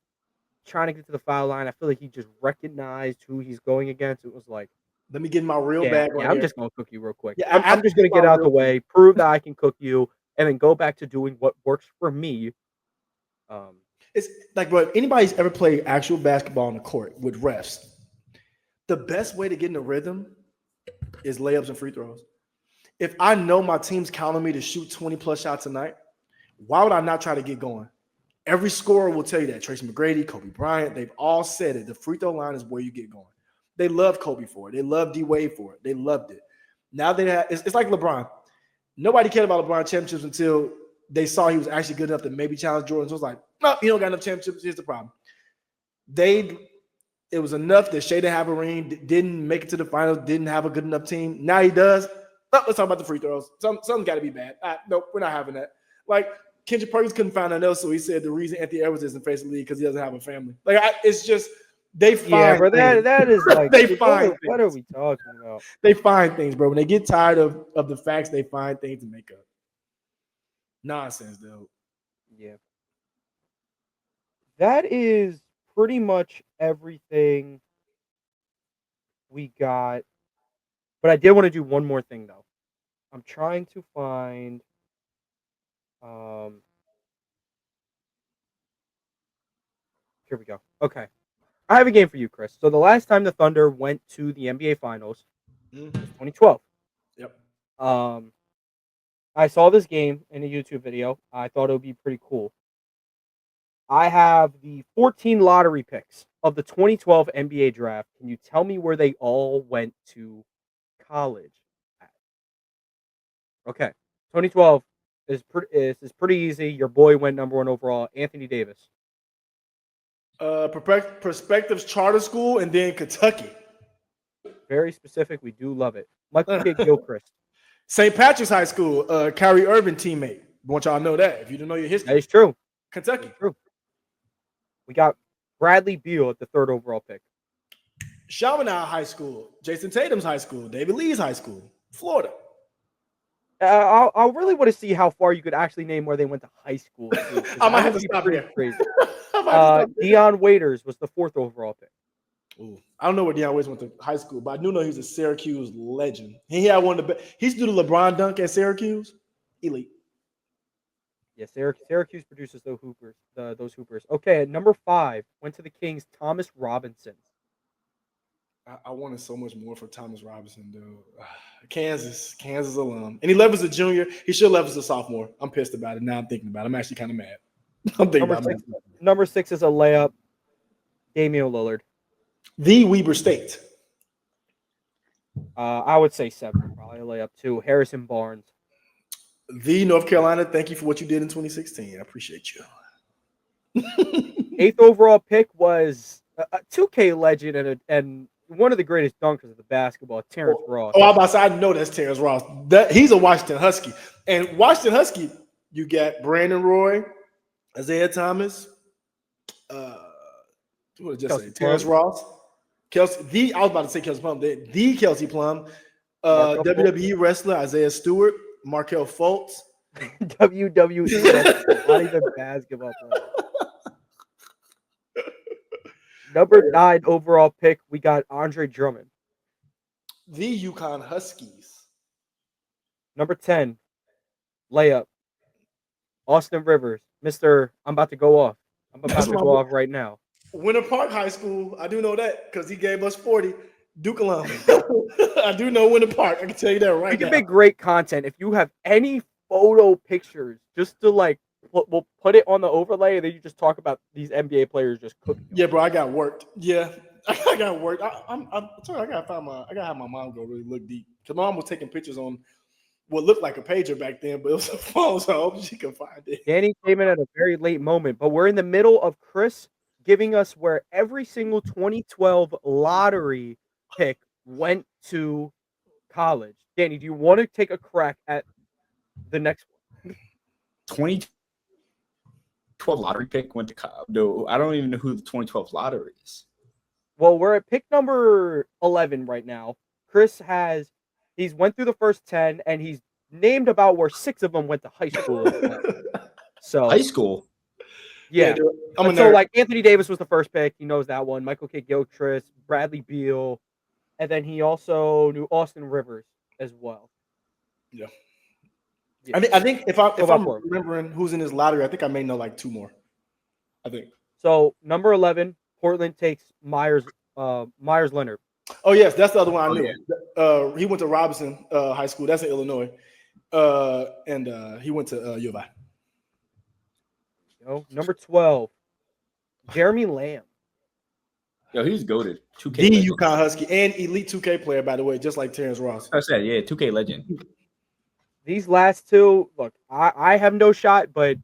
trying to get to the foul line. I feel like he just recognized who he's going against. It was like, let me get my real yeah, bag. yeah, I'm just gonna cook you real quick. Yeah, I'm just gonna get out the way, prove that I can cook you, and then go back to doing what works for me. It's like, bro, if anybody's ever played actual basketball on the court with refs, the best way to get in the rhythm is layups and free throws. If I know my team's counting me to shoot 20 plus shots a night, why would I not try to get going? Every scorer will tell you that. Tracy McGrady, Kobe Bryant, they've all said it. The free throw line is where you get going. They love Kobe for it. They love D-Wade for it. They loved it. Now they have, it's like LeBron. Nobody cared about LeBron championships until they saw he was actually good enough to maybe challenge Jordan. So it was like, no, you don't got enough championships. Here's the problem. It was enough that Shai didn't have a ring, didn't make it to the finals, didn't have a good enough team. Now he does. Oh, let's talk about the free throws. Something's got to be bad. Nope, we're not having that. Like, Kendrick Perkins couldn't find nothing else, so he said the reason Anthony Edwards isn't facing the league because he doesn't have a family. It's just they find. Yeah, bro, that is like they find. What are we talking about? They find things, bro. When they get tired of the facts, they find things to make up. Nonsense, dude. Yeah, that is pretty much everything we got. But I did want to do one more thing though. I'm trying to find. Here we go. Okay. I have a game for you, Chris. So the last time the Thunder went to the NBA Finals was 2012. Yep. I saw this game in a YouTube video. I thought it would be pretty cool. I have the 14 lottery picks of the 2012 NBA draft. Can you tell me where they all went to college at? Okay. 2012 is pretty easy. Your boy went number 1 overall, Anthony Davis. Perspectives Charter School and then Kentucky. Very specific. We do love it. Michael Gilchrist. St. Patrick's High School, Kyrie Irving teammate. I want y'all to know that. If you don't know your history. That is true. Kentucky. That is true. We got Bradley Beal at the 3rd overall pick. Chaminade High School, Jason Tatum's high school, David Lee's high school, Florida. I really want to see how far you could actually name where they went to high school. I might have to stop here. Crazy. Deion Waiters was the 4th overall pick. Ooh, I don't know where Deion Waiters went to high school, but I do know he's a Syracuse legend. He had one of the best. He used to do the LeBron dunk at Syracuse. Elite. Yeah, Syracuse produces those hoopers. Okay, at number 5 went to the Kings. Thomas Robinson. I wanted so much more for Thomas Robinson, dude. Kansas alum, and he left as a junior. He should have left as a sophomore. I'm pissed about it. Now I'm thinking about it. I'm actually kind of mad. Number 6 is a layup. Damian Lillard. The Weber State. I would say 7, probably a layup too. Harrison Barnes. The North Carolina. Thank you for what you did in 2016. I appreciate you. 8th overall pick was a 2K legend and one of the greatest dunkers of the basketball, Terrence Ross. Oh, I know that's Terrence Ross. He's a Washington Husky. And Washington Husky, you got Brandon Roy, Isaiah Thomas, what did I just say? Terrence Ross, Kelsey. I was about to say Kelsey Plum. The Kelsey Plum, WWE wrestler Isaiah Stewart, Markelle Fultz. WWE, not even basketball player. Number 9 overall pick, we got Andre Drummond. The Yukon Huskies. Number 10, layup. Austin Rivers, Mr. I'm about to go off. I'm about That's to my go boy. off right now. Winter Park High School. I do know that because he gave us 40. Duke alum. I do know Winter Park. I can tell you that We right can now. make great content if you have any photo pictures just to like we'll put it on the overlay and then you just talk about these NBA players just cooking. Yeah, bro, I got worked. Yeah, I got worked. I'm sorry, I gotta have my mom go really look deep. Cause my mom was taking pictures on what looked like a pager back then, but it was a phone, so I hope she can find it. Danny came in at a very late moment, but we're in the middle of Chris giving us where every single 2012 lottery pick went to college. Danny, do you want to take a crack at the next one? 2012 lottery pick went to college. No, I don't even know who the 2012 lottery is. Well, we're at pick number 11 right now. Chris he's went through the first 10 and he's named about where 6 of them went to high school as well. So High school? Yeah. Dude, I'm a So nerd. like Anthony Davis was the first pick. He knows that one. Michael K. Gilchrist, Bradley Beal, and then he also knew Austin Rivers as well. Yeah. Yeah. I think if I'm for him. remembering who's in this lottery, I think I may know like 2 more. I think. So number 11, Portland takes Myers Leonard. Oh yes, that's the other one I Oh, knew. yeah. He went to Robinson High School. That's in Illinois, and he went to U of I. Number 12, Jeremy Lamb. Yo, he's goated. 2K The legend. Yukon Husky and elite 2K player, by the way, just like Terrence Ross. I said, yeah, 2K legend. These last two, look, I have no shot, but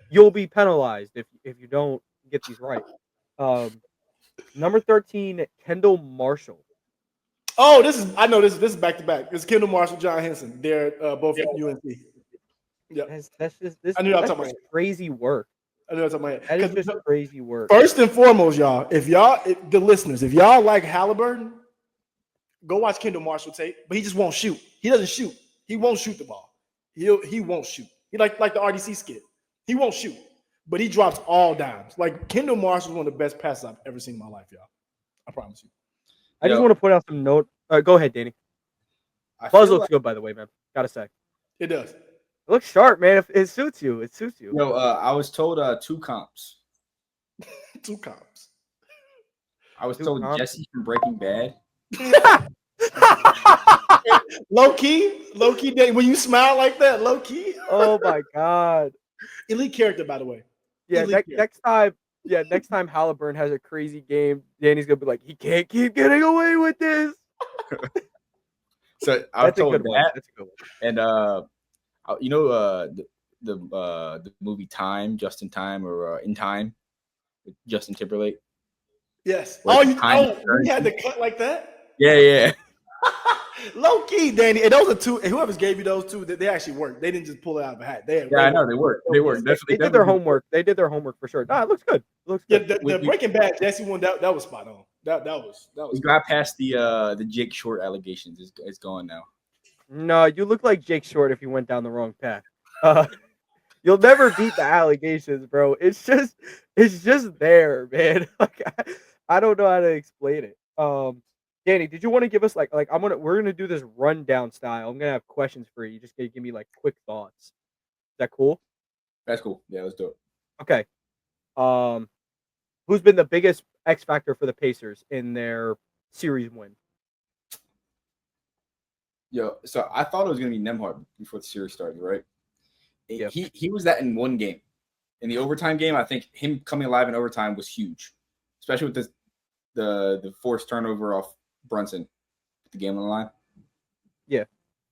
you'll be penalized if you don't get these right. Number 13, Kendall Marshall. Oh, I know this is back to back. It's Kendall Marshall, John Henson. They're both at UNC. Yeah, That's I knew I was that's talking just crazy work. I know what I'm talking about. That is just crazy work. First and foremost, y'all, the listeners, if y'all like Haliburton, go watch Kendall Marshall tape. But he just won't shoot. He doesn't shoot. He won't shoot the ball. He won't shoot. He like the RDC skit. He won't shoot, but he drops all dimes. Like Kendall Marshall is one of the best passes I've ever seen in my life, y'all. I promise you. I just want to put out some note. Go ahead, Danny. Buzz looks good, by the way, man. Gotta say, it does. It looks sharp, man. It suits you. It suits you. Yo, I was told 2 comps. 2 comps. I was told Jesse from Breaking Bad. Low key, when you smile like that, low key. Oh my god. Elite character, by the way. Yeah, next time Haliburton has a crazy game, Danny's gonna be like, he can't keep getting away with this. So I was told that. That's a good one. And you know the movie Time, Just in Time, or In Time, with Justin Timberlake. Yes. Like you had to cut like that? Yeah. Low key, Danny. And those are 2. And whoever's gave you those 2, they actually worked. They didn't just pull it out of a hat. I know they worked. They worked. They did their homework. They did their homework for sure. Nah, it looks good. Yeah, the Breaking Bad Jesse one that was spot on. That was. We got past the Jake Short allegations. It's gone now. No, you look like Jake Short if you went down the wrong path. You'll never beat the allegations, bro. It's just there, man. Like I don't know how to explain it. Danny, did you want to give us we're gonna do this rundown style. I'm gonna have questions for you. Just gonna give me like quick thoughts. Is that cool? That's cool. Yeah, let's do it. Okay. Who's been the biggest X factor for the Pacers in their series win? Yo, so I thought it was gonna be Nembhard before the series started, right? Yep. He was that in one game. In the overtime game, I think him coming alive in overtime was huge, especially with the forced turnover off Brunson, the game on the line. Yeah.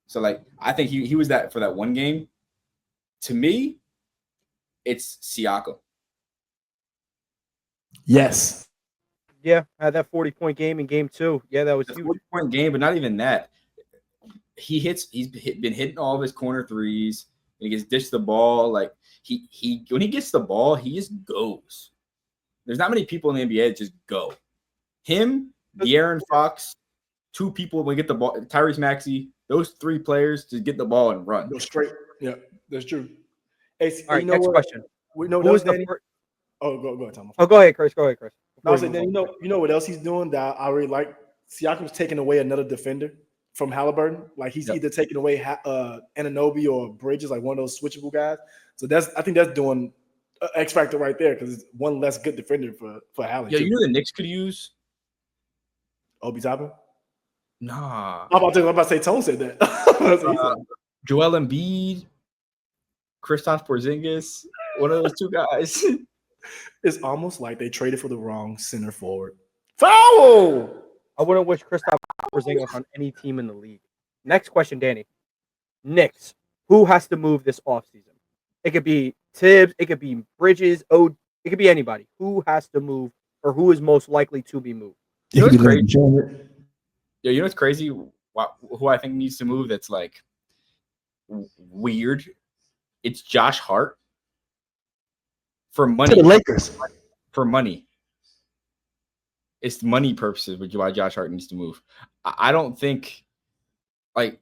So I think he was that for that one game. To me, it's Siakam. Yes. Yeah, had that 40-point game in game 2. Yeah, that was huge. 40-point game, but not even that. He's been hitting all of his corner threes. And he gets dished the ball. Like he when he gets the ball, he just goes. There's not many people in the NBA that just go. Him, De'Aaron Fox, 2 people when we get the ball. Tyrese Maxey, those 3 players just get the ball and run. Go straight. Yeah, that's true. Hey, all right, next question. We know who was Danny? Oh, go ahead, Tom. Go ahead, Chris. I was saying, you know what else he's doing that I really like Siakam's taking away another defender from Haliburton. Like he's either taking away Anunoby or Bridges, like one of those switchable guys. So I think that's doing X factor right there because it's one less good defender for Hallie. Yeah, you know the Knicks could use Obi Toppin? Nah. I'm about to say Tone said that. Joel Embiid, Kristaps Porzingis, one of those two guys. It's almost like they traded for the wrong center forward. Foul! I wouldn't wish Kristaps Porzingis on any team in the league. Next question, Danny. Knicks. Who has to move this offseason? It could be Tibbs. It could be Bridges. It could be anybody. Who has to move or who is most likely to be moved? You know what's crazy? Yeah, you know what's crazy? Who I think needs to move that's like weird? It's Josh Hart. For money. To the Lakers. For money. It's money purposes, which is why Josh Hart needs to move. I don't think, I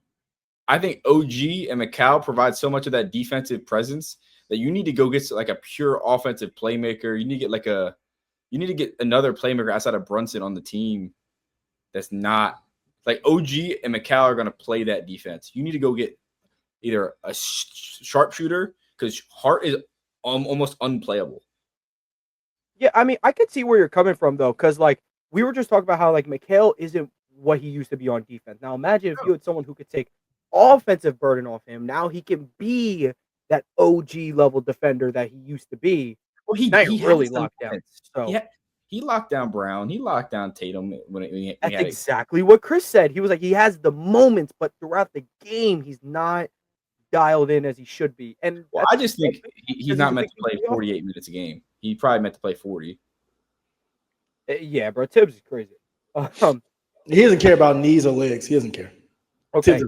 think OG and McConnell provide so much of that defensive presence that you need to go get like a pure offensive playmaker. You need to get another playmaker outside of Brunson on the team. That's not like OG and McConnell are going to play that defense. You need to go get either a sharpshooter because Hart is almost unplayable. Yeah, I mean, I could see where you're coming from, though, because, like, we were just talking about how, like, McHale isn't what he used to be on defense. Now, imagine if you had someone who could take offensive burden off him. Now he can be that OG-level defender that he used to be. Well, he really locked down. So yeah, he locked down Brown. He locked down Tatum. That's exactly what Chris said. He was like, he has the moments, but throughout the game, he's not dialed in as he should be. And I just think he's not meant to play 48 minutes a game. He probably meant to play 40. Yeah, bro. Tibbs is crazy. He doesn't care about knees or legs. He doesn't care. Okay,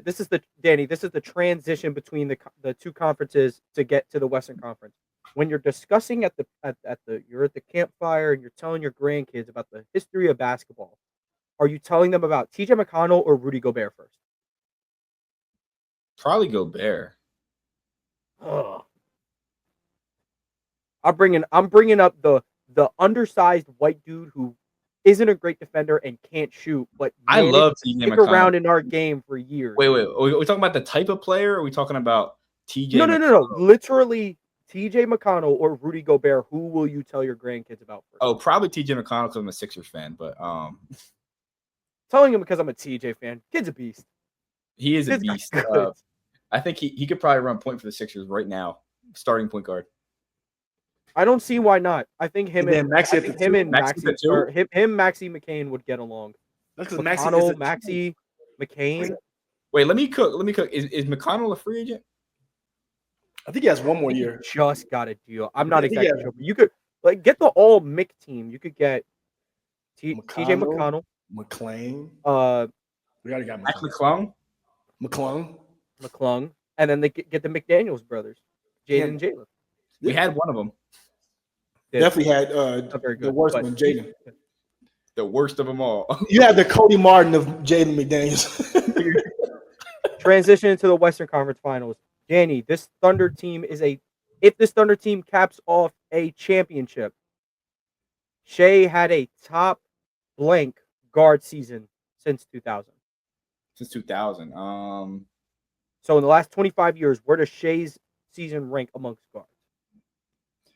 this is the transition between the two conferences to get to the Western Conference. When you're discussing you're at the campfire and you're telling your grandkids about the history of basketball, are you telling them about TJ McConnell or Rudy Gobert first? Probably Gobert. Ugh. I'm bringing up the undersized white dude who isn't a great defender and can't shoot, but I love TJ stick McConnell. Around in our game for years. Wait. Are we talking about the type of player? Or are we talking about TJ? No. Literally, TJ McConnell or Rudy Gobert. Who will you tell your grandkids about first? Oh, probably TJ McConnell because I'm a Sixers fan. But telling him because I'm a TJ fan. Kid's a beast. He is a beast. I think he could probably run point for the Sixers right now, starting point guard. I don't see why not. I think Maxi McCain would get along. That's because Maxi McCain. Wait, let me cook. Is McConnell a free agent? I think he has one more year. He just got a deal. I'm not exactly sure. But you could get the all Mick team. You could get TJ McConnell, McClain. We already got McClung, and then they get the McDaniels brothers, Jaden and Jalen. We had one of them. Definitely had the worst one, Jaden. The worst of them all. You had the Cody Martin of Jaden McDaniels. Transition into the Western Conference Finals. Danny, this Thunder team if this Thunder team caps off a championship, Shai had a top blank guard season since 2000. Since 2000. So in the last 25 years, where does Shai's season rank amongst guards?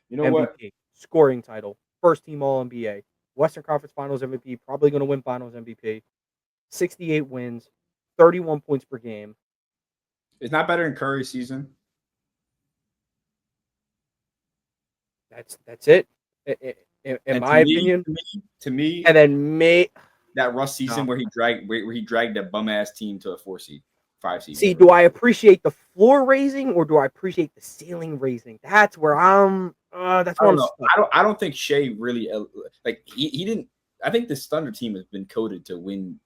You know MVP, what? Scoring title, first team All NBA, Western Conference Finals MVP, probably going to win Finals MVP, 68 wins, 31 points per game. It's not better than Curry's season. That's it. In my opinion, to me, and then that Russ season where he dragged that bum ass team to a 5 seed. See, do I appreciate the floor raising or do I appreciate the ceiling raising? That's where I'm. That's what I don't think Shai really he didn't. I think this Thunder team has been coded to win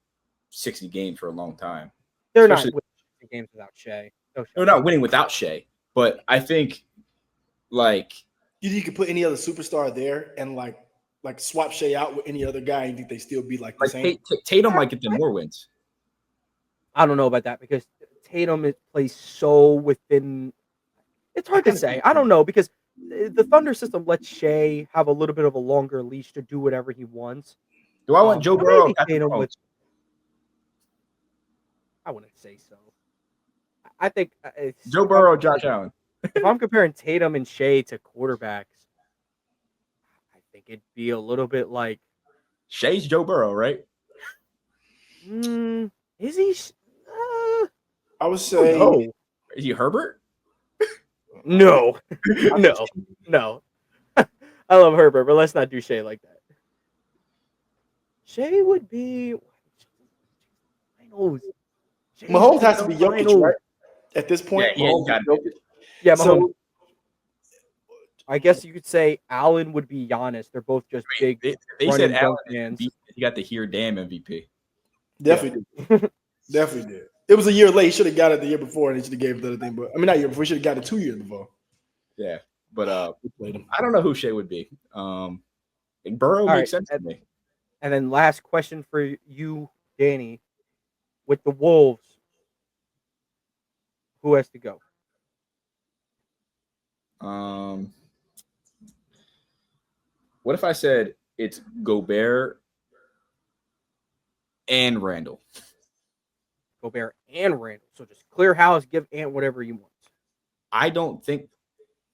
60 games for a long time. They're not winning 60 games without Shai. They're not winning without Shai, but I think you could put any other superstar there and like swap Shai out with any other guy and think they still be the same. Tatum might get them more wins. I don't know about that because Tatum plays so within. It's hard to say. I don't know because the Thunder system lets Shai have a little bit of a longer leash to do whatever he wants. Do I want Joe I Burrow? think Tatum would. I wouldn't say so. I think it's Joe Burrow, Josh Allen. if I'm comparing Tatum and Shai to quarterbacks, I think it'd be a little bit like. Shai's Joe Burrow, right? Is he? I would say No. Is he Herbert? No. No. I love Herbert, but let's not do Shai like that. Shai would be. Mahomes has to be Jokic, right? At this point, Yeah, Mahomes got is Jokic. Yeah, Mahomes. So I guess you could say Allen would be Giannis. They're both just big. They said Allen fans. he got the here damn MVP. definitely did. Definitely did. It was a year late. He should have got it the year before, and he should have gave it the other thing. But I mean, not year before. He should have got it 2 years before. Yeah, but We played him. I don't know who Shai would be. Burrow makes sense to me. And then last question for you, Danny. With the Wolves, who has to go? What if I said it's Gobert and Randall? Gobert and Randall. So just clear house, give Ant whatever he wants. I don't think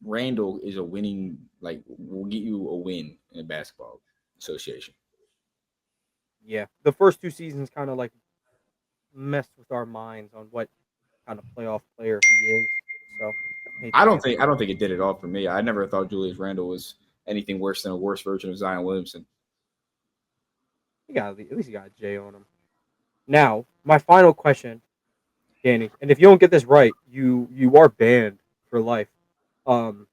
Randall is a winning, will get you a win in a basketball association. Yeah. The first 2 seasons kind of messed with our minds on what kind of playoff player he is. So I don't think it did it all for me. I never thought Julius Randle was anything worse than a worse version of Zion Williamson. at least he got a J on him. Now, my final question, Danny, and if you don't get this right, you are banned for life. Can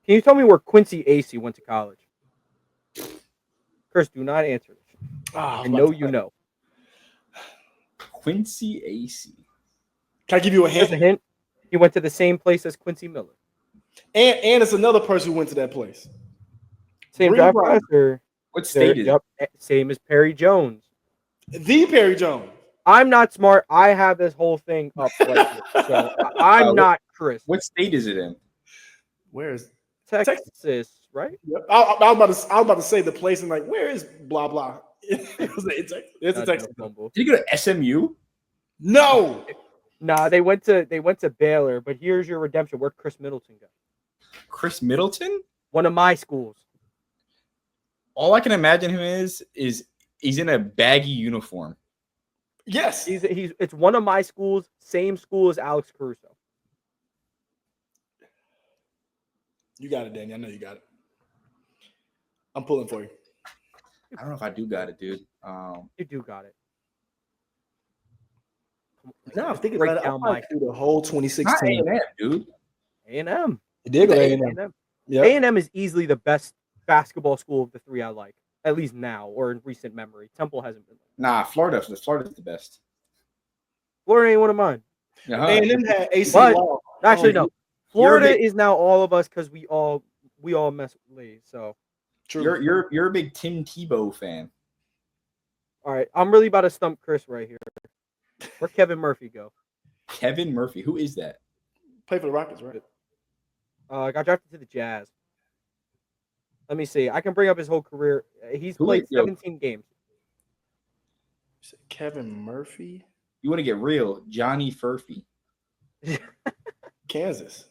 you tell me where Quincy Acey went to college? Chris, do not answer this. I know you know. Quincy Acey. Can I give you a hint? Here's a hint. He went to the same place as Quincy Miller. And it's another person who went to that place. Same Brink draft Brown. class, or What state is it? Same as Perry Jones. The Perry Jones. I'm not smart. I have this whole thing up right here. So I'm not Chris. What state is it in? Where is Texas, right? Yep. I was about to say the place and where is blah blah? It's a Texas. Did you go to SMU? No. Nah, they went to Baylor, but here's your redemption. Where'd Chris Middleton go? Chris Middleton? One of my schools. All I can imagine him is he's in a baggy uniform. Yes. It's one of my schools, same school as Alex Caruso. You got it, Danny. I know you got it. I'm pulling for you. I don't know if I do got it, dude. You do got it. No, I'm thinking Break about it. down I through the whole 2016. Not A&M, dude. A&M. It did go to A&M. Yep. A&M is easily the best basketball school of the 3 I like, at least now or in recent memory. Temple hasn't been. Nah, Florida's the best. Florida ain't one of mine. Uh-huh. A&M had AC But- Law. Actually, no. Florida big- is now all of us because we all mess with Lee. So, True. You're a big Tim Tebow fan. all right, I'm really about to stump Chris right here. Where'd Kevin Murphy go? Kevin Murphy. Who is that? Play for the Rockets, right? Got drafted to the Jazz. Let me see. I can bring up his whole career. He's Who played is- yo. 17 games. Kevin Murphy, You want to get real? Johnny Furphy. Kansas.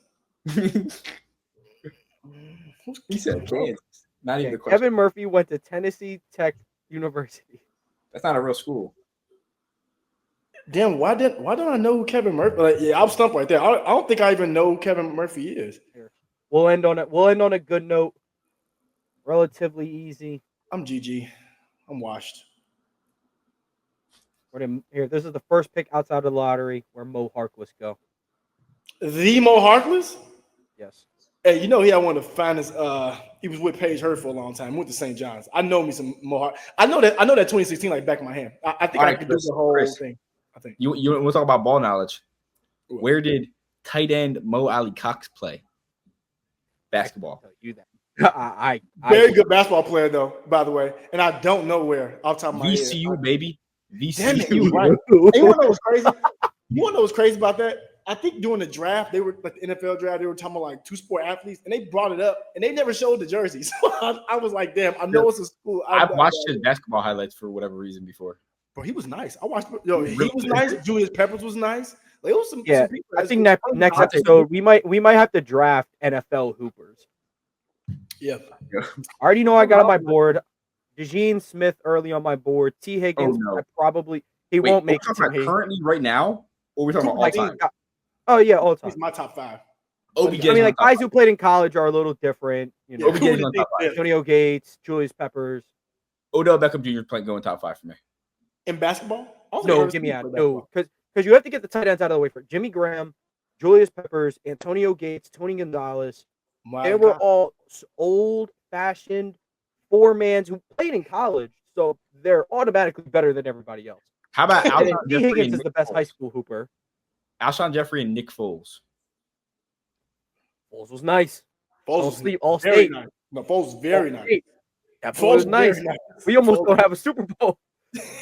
He said Kansas. Not even Okay, the question. Kevin Murphy went to Tennessee Tech University. That's not a real school. Damn, why don't I know who Kevin Murphy? I'm stumped right there. I don't think I even know who Kevin Murphy is. We'll end on a good note. Relatively easy. I'm GG. I'm washed. Here, this is the first pick outside of the lottery where Mo Harkless go. The Mo Harkless? Yes. Hey, you know he had one of the finest. He was with Paige Hurd for a long time. Went to St. John's. I know me some Mo Harkless. I know that 2016 back of my hand. I think All I right, could do Chris, the whole Chris. thing. I think. You want to talk about ball knowledge? Where did tight end Mo Ali Cox play basketball? I'll tell you that. Very good basketball player though, by the way. And I don't know where off the top of my VCU, head. baby. Damn it, VCU. you're right. You want to know what's crazy? You want to know what's crazy about that? I think during the draft, they were like the NFL draft, they were talking about like two-sport athletes, and they brought it up, and they never showed the jerseys. So I was like, damn, I know it's a school. I've watched his basketball highlights for whatever reason before. Bro, he was nice. I watched. Yo, he was nice. Julius Peppers was nice. Like, it was some Yeah, people I think next episode we might have to draft NFL hoopers. Yeah. I already know I got on my board DeJean Smith early on my board. T. Higgins, he won't make it to me. Currently, right now, or we're talking about all time? Oh yeah, all time. He's my top 5. OBJ. I mean, like guys who played in college are a little different. You know, OBJ on top 5. Antonio Gates, Julius Peppers, Odell Beckham Jr. going top 5 for me. In basketball? No, give me out. No, because you have to get the tight ends out of the way for Jimmy Graham, Julius Peppers, Antonio Gates, Tony Gonzalez. They were all old-fashioned 4-mans who played in college, so they're automatically better than everybody else. How about Alshon T. Higgins is the best high school hooper. Alshon Jeffrey and Nick Foles. Foles was nice. Foles was all state. Nice. No, Foles was very nice. That Foles was nice. We almost don't have a Super Bowl.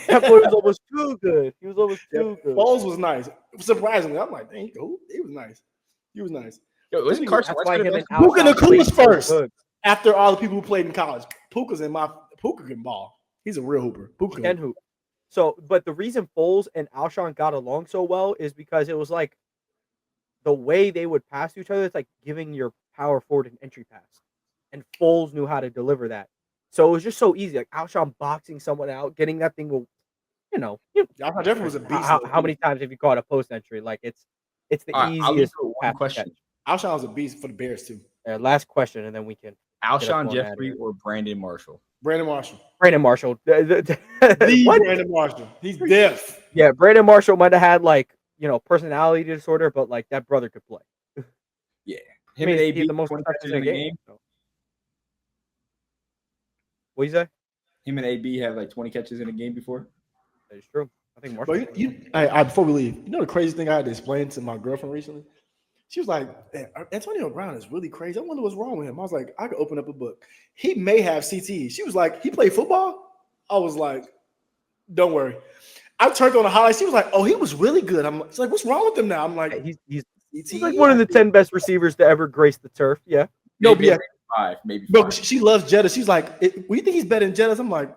That boy was almost too good. He was almost too good. Foles was nice. Surprisingly, I'm like, dang, he was nice. He was nice. Yo, wasn't Carson Puka Nakuma's first after all the people who played in college. Puka can ball. He's a real hooper. Puka can hoop. So, but the reason Foles and Alshon got along so well is because it was like the way they would pass to each other. It's like giving your power forward an entry pass, and Foles knew how to deliver that. So it was just so easy. Like Alshon boxing someone out, getting that thing. Alshon Jeffrey was a beast. How many times have you caught a post entry? Like it's the easiest. One question. Alshon was a beast for the Bears too. Last question, and then we can. Alshon Jeffrey or Brandon Marshall? Brandon Marshall. Brandon Marshall. Brandon Marshall. He's deaf. Yeah, Brandon Marshall might have had like personality disorder, but like that brother could play. Yeah, him and AB the most touches in the game. So. What you say? Him and AB have like 20 catches in a game before. That is true. I think Marshall. But before we leave, the crazy thing I had to explain to my girlfriend recently. She was like, Antonio Brown is really crazy. I wonder what's wrong with him. I was like, I could open up a book. He may have CTE. She was like, he played football? I was like, don't worry. I turned on the highlights. She was like, oh, he was really good. She's like, what's wrong with him now? I'm like, he's like one of the 10 best receivers to ever grace the turf. Yeah. Maybe 5. But she loves Jettas. She's like, do you think he's better than Jettas? I'm like,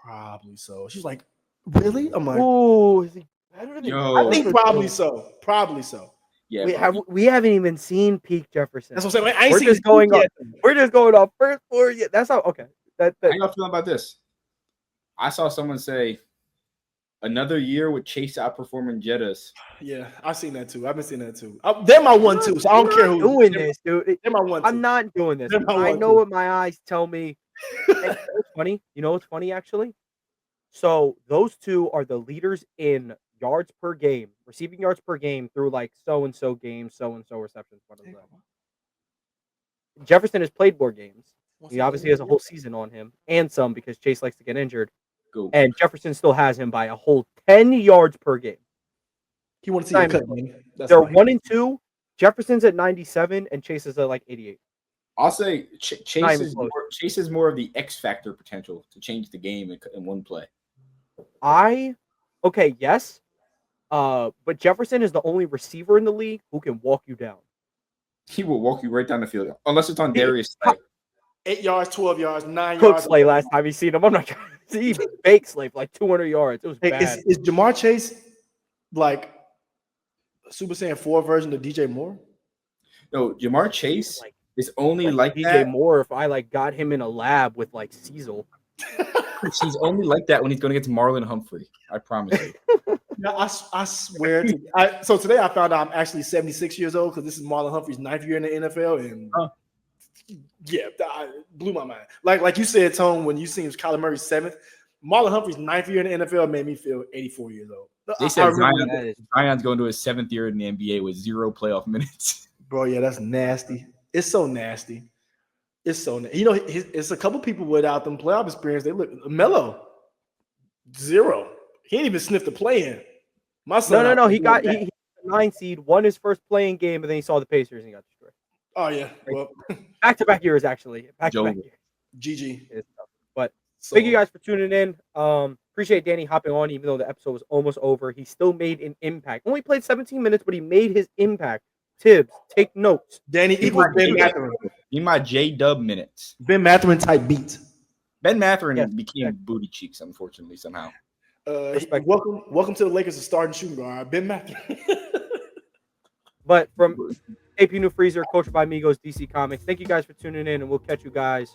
probably so. She's like, really? I'm like, oh, is he better than I think probably so. Probably so. Yeah, we haven't even seen peak Jefferson. That's what I'm saying. We're just going off first floor yet. That's how okay. How y'all feeling about this? I saw someone say another year with Chase outperforming Jettas. Yeah, I've seen that too. I've been seeing that too. They're my 1-2, so I don't care who's doing this, dude. They're my 1-2. I'm not doing this. I know what my eyes tell me. It's funny. You know what's funny actually? So those two are the leaders in yards per game, receiving yards per game through like so-and-so games, so-and-so receptions. Jefferson has played more games. He obviously has a whole season on him and some because Chase likes to get injured. And Jefferson still has him by a whole 10 yards per game. He wants to see a cut, man. They're 1 and 2. Jefferson's at 97 and Chase is at like 88. I'll say Chase is more of the X factor potential to change the game in one play. Yes. But Jefferson is the only receiver in the league who can walk you down. He will walk you right down the field, unless it's on Darius Slay. 8 yards, 12 yards, 9 Cook yards. Slay last time you seen him. I'm not trying to see even fake Slay for like 200 yards. It was bad. Is Jamar Chase like Super Saiyan 4 version of DJ Moore? No, Jamar Chase is only like DJ that. Moore if I like got him in a lab with like Cecil. He's only like that when he's going to get to Marlon Humphrey. I promise you. Yeah, I swear. So today I found out I'm actually 76 years old because this is Marlon Humphrey's 9th year in the NFL, and I blew my mind. Like you said, Tone, when you seen Kyler Murray's 7th, Marlon Humphrey's 9th year in the NFL made me feel 84 years old. They said Zion's going to his 7th year in the NBA with 0 playoff minutes. Bro, yeah, that's nasty. It's so nasty. It's so nasty. It's a couple people without them playoff experience. They look Melo 0. He didn't even sniff the play-in. My son. No. He 9 seed, won his first playing game, and then he saw the Pacers and he got destroyed. Oh yeah, well, back-to-back years actually. Back-to-back years. GG. But thank you guys for tuning in. Appreciate Danny hopping on, even though the episode was almost over. He still made an impact. Only played 17 minutes, but he made his impact. Tibbs, take notes. Danny equals Ben Mathurin. Need my J-Dub minutes. Ben Mathurin type beats. Ben Mathurin Yes, became booty cheeks, unfortunately, somehow. Welcome to the Lakers, a starting shooting guard. Ben Mathurin. But from AP New Freezer, coached by Migos, DC Comics. Thank you guys for tuning in, and we'll catch you guys